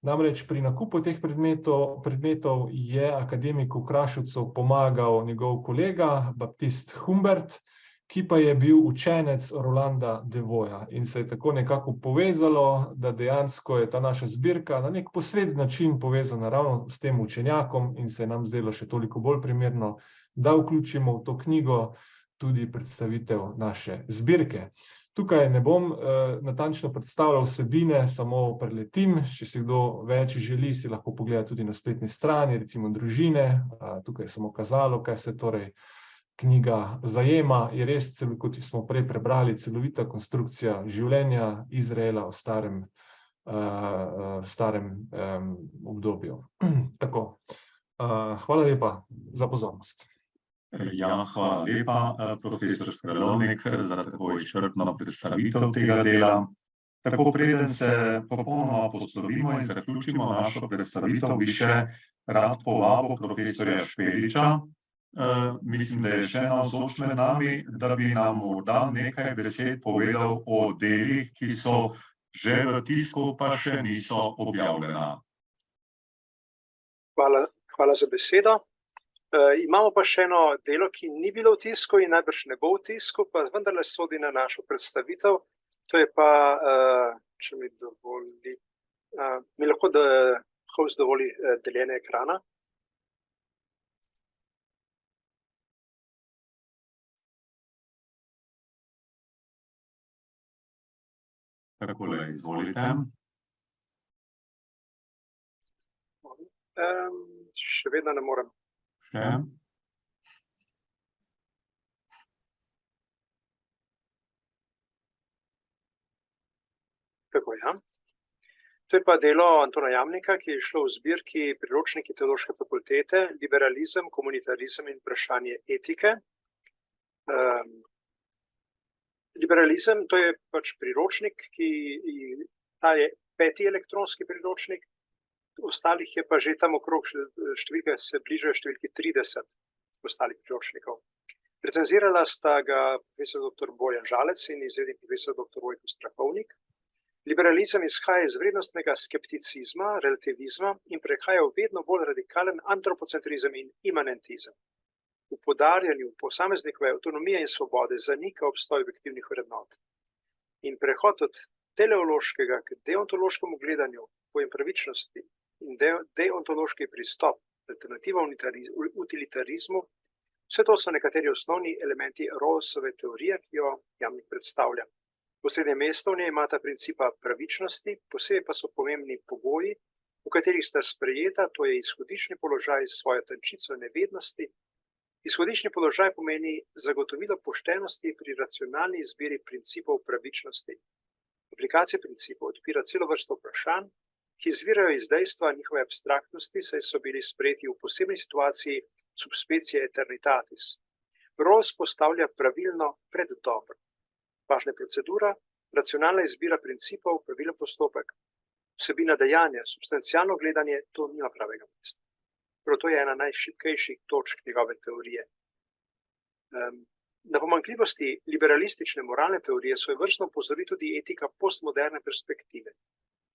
Namreč pri nakupu teh predmetov je akademiku Kraševcu pomagal njegov kolega Baptist Humbert, ki pa je bil učenec Rolanda Devoja. In se je tako nekako povezalo, da dejansko je ta naša zbirka na nek posreden način povezana ravno s tem učenjakom in se je nam zdelo še toliko bolj primerno, da vključimo v to knjigo tudi predstavitev naše zbirke. Tukaj ne bom natančno predstavljal vsebine, samo preletim. Če si kdo več želi, si lahko pogleda tudi na spletni strani, recimo družine. Tukaj je samo kazalo, kaj se torej knjiga zajema. Je res, kot smo prej prebrali, celovita konstrukcija življenja Izraela v starem obdobju. Tako. Hvala lepa za pozornost. Ja, hvala lepa, profesor Škralovnik, za tako izčrpno predstavitev tega dela. Tako preden se popolnoma poslovimo in zaključimo našo predstavitev, bi še rad povabil profesorja Špeliča. Mislim, da je še navzoč med nami, da bi nam morda nekaj besed povedal o delih, ki so že v tisku, pa še niso objavljena. Hvala za besedo. Imamo pa še eno delo, ki ni bilo v tisku in najbrž ne bo v tisku, pa vendarle sodi na našo predstavitev. To je pa, če mi dovoli, mi lahko host dovoli deljenje ekrana. Takole, izvolite. Še vedno ne morem. Še? Tako, ja. To je pa delo Antona Jamnika, ki je šlo v zbirki Priročniki Teološke fakultete, Liberalizem, komunitarizem in vprašanje etike. Liberalizem, to je pač priročnik, ta je 5. elektronski priročnik, ostalih je pa že tam okrog številke, se bližajo številki 30 ostalih priročnikov. Recenzirala sta ga profesor dr. Bojan Žalec in izredni profesor dr. Vojko Strahovnik. Liberalizem izhaja iz vrednostnega skepticizma, relativizma in prehaja v vedno bolj radikalen antropocentrizem in imanentizem. V poudarjanju posameznikove avtonomije in svobode zanika obstoj objektivnih vrednot. In prehod od teleološkega k deontološkemu gledanju, pojem pravičnosti in deontološki pristop, alternativa utilitarizmu, vse to so nekateri osnovni elementi Rawlsove teorije, ki jo Jamnik predstavlja. Poslednje mesto v njej imata principa pravičnosti, posebej pa so pomembni pogoji, v katerih sta sprejeta, to je izhodiščni položaj s svojo tančico nevednosti. Izhodiščni položaj pomeni zagotovilo poštenosti pri racionalni izbiri principov pravičnosti. Aplikacija principov odpira celo vrsto vprašanj, ki izvirajo iz dejstva njihove abstraktnosti, saj so bili sprejeti v posebni situaciji subspecie eternitatis. Rawls postavlja pravilno pred dobro. Važna je procedura, racionalna izbira principov, pravilen postopek. Vsebina dejanja, substancialno gledanje, to nima pravega mesta. Prav to je ena najšibkejših točk njegove teorije. Na pomanjkljivosti liberalistične moralne teorije svojevrstno opozori tudi etika postmoderne perspektive.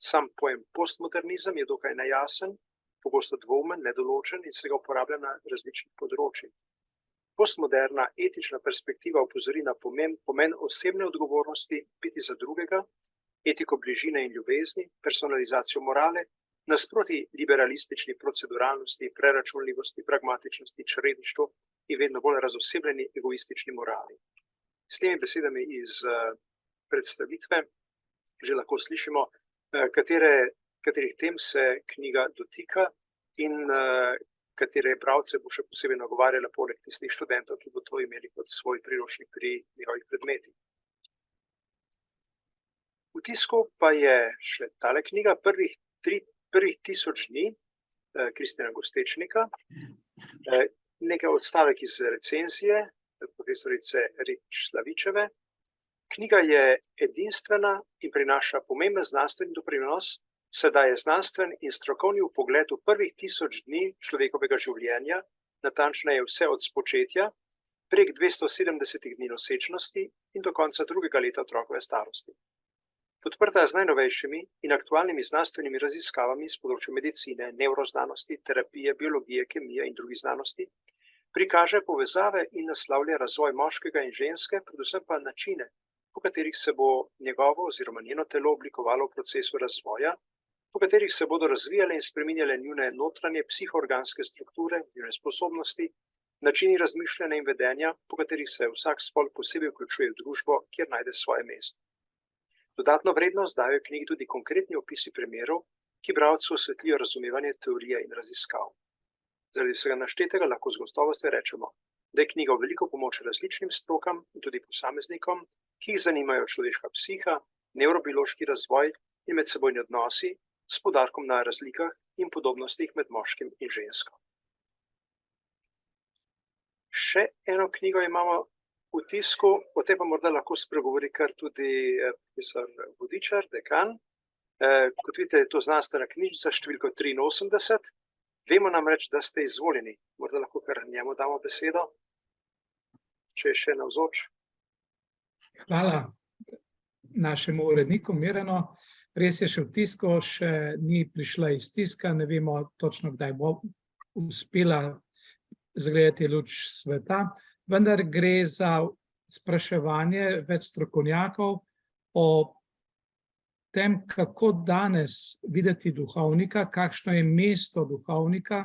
Sam pojem postmodernizem je dokaj nejasen, pogosto dvoumen, nedoločen in se ga uporablja na različnih področjih. Postmoderna etična perspektiva opozori na pomen osebne odgovornosti biti za drugega, etiko bližine in ljubezni, personalizacijo morale, nasproti liberalistični proceduralnosti, preračunljivosti, pragmatičnosti, čredništvu in vedno bolj razosebljeni egoistični morali. S temi besedami iz predstavitve že lahko slišimo, katerih tem se knjiga dotika in katere bralce bo še posebej nagovarjala poleg tistih študentov, ki bo to imeli kot svoj priročnik pri njegovih predmetih. V tisku pa je še tale knjiga prvih 1000 dni Kristjana Gostečnika, nekaj odstavek iz recenzije profesorice Rič Slavičeve. Knjiga je edinstvena in prinaša pomemben znanstveni doprinos, saj daje znanstven in strokovni vpogled v prvih 1000 dni človekovega življenja, natančneje vse od spočetja, prek 270 dni nosečnosti in do konca 2. leta otrokove starosti. Podprta z najnovejšimi in aktualnimi znanstvenimi raziskavami s področja medicine, nevroznanosti, terapije, biologije, kemije in drugih znanosti, prikaže povezave in naslavlja razvoj moškega in ženske, predvsem pa načine, po katerih se bo njegovo oziroma njeno telo oblikovalo v procesu razvoja, po katerih se bodo razvijale in spreminjale njune notranje psihoorganske strukture, njune sposobnosti, načini razmišljanja in vedenja, po katerih se vsak spol posebej vključuje v družbo, kjer najde svoje mesto. Dodatno vrednost dajo knjigi tudi konkretni opisi primerov, ki bralcu osvetlijo razumevanje teorije in raziskav. Zaradi vsega naštetega lahko z gotovostjo rečemo, da je knjiga v veliko pomoč različnim strokam in tudi posameznikom, ki jih zanimajo človeška psiha, nevrobiološki razvoj in medsebojni odnosi s poudarkom na razlikah in podobnostih med moškim in žensko. Še eno knjigo imamo v tisku, o tem pa morda lahko spregovori kar tudi profesor Vodičar, dekan. Kot vidite, je to znanstvena knjižica številko 83. Vemo namreč, da ste izvoljeni. Morda lahko kar njemu damo besedo, če je še navzoč. Hvala našemu uredniku Miranu. Res je, še v tisku, še ni prišla iz tiska, ne vemo točno, kdaj bo uspela zagledati luč sveta, vendar gre za spraševanje več strokovnjakov o tem, kako danes videti duhovnika, kakšno je mesto duhovnika,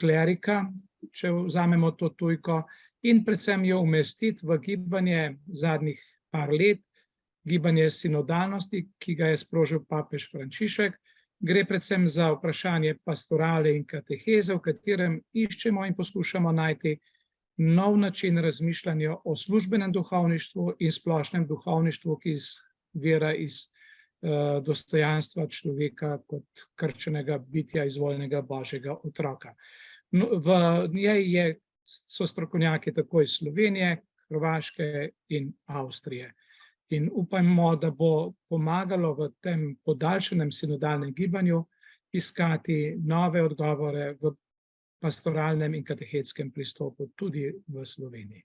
klerika, če vzamemo to tujko, in predvsem jo umestiti v gibanje zadnjih par let, gibanje sinodalnosti, ki ga je sprožil papež Frančišek. Gre predvsem za vprašanje pastorale in kateheze, v katerem iščemo in poskušamo najti nov način razmišljanja o službenem duhovništvu in splošnem duhovništvu, ki izvira iz dostojanstva človeka kot krščenega bitja, izvoljenega Božjega otroka. V njej so strokovnjaki tako iz Slovenije, Hrvaške in Avstrije. In upajmo, da bo pomagalo v tem podaljšanem sinodalnem gibanju iskati nove odgovore v pastoralnem in katehetskem pristopu tudi v Sloveniji.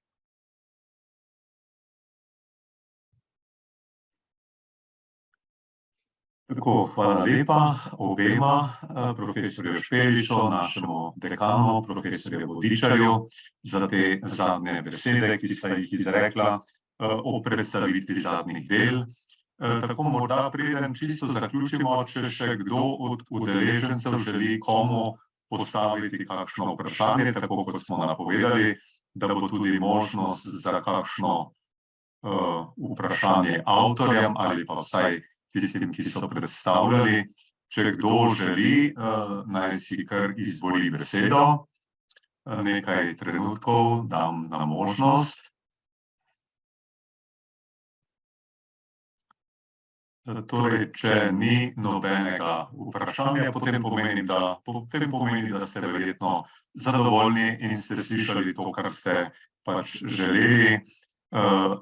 Tako, hvala lepa obema, profesorju Špeliču, našemu dekanu, profesorju Vodičarju, za te zadnje besede, ki sta jih izrekla o predstavitvi zadnjih del. Tako morda preden čisto zaključimo, če še kdo od udeležencev želi komu postaviti kakšno vprašanje, tako kot smo napovedali, da bo tudi možnost za kakšno vprašanje avtorjem ali pa vsaj tistim, ki so predstavljali. Če kdo želi, naj si kar izbori besedo. Nekaj trenutkov dam na možnost. Torej, če ni nobenega vprašanja, potem pomeni, da ste verjetno zadovoljni in ste slišali to, kar ste pač želeli,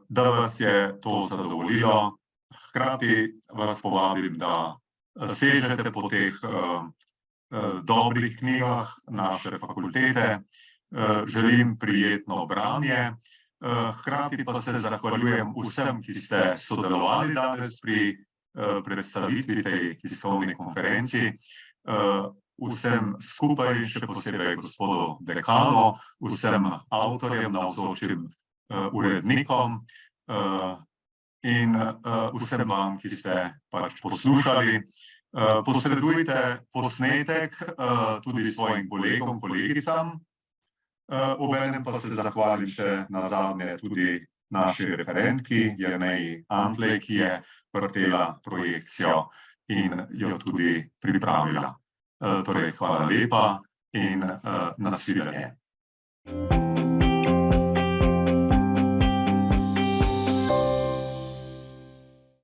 da vas je to zadovoljilo. Hkrati vas povabim, da sežete po teh dobrih knjigah naše fakultete. Želim prijetno branje. Hkrati pa se zahvaljujem vsem, ki ste sodelovali danes pri predstavitvi tej tiskovni konferenci, vsem skupaj, še posebej gospodu dekanu, vsem avtorjem, navzočim urednikom in vsem vam, ki ste pač poslušali. Posredujte posnetek tudi svojim kolegom, kolegicam. Obenem pa se zahvalim še nazadnje tudi naši referentki Jerneji Antlej, ki je vrtela projekcijo in jo tudi pripravila. Torej, hvala lepa in nasvidenje.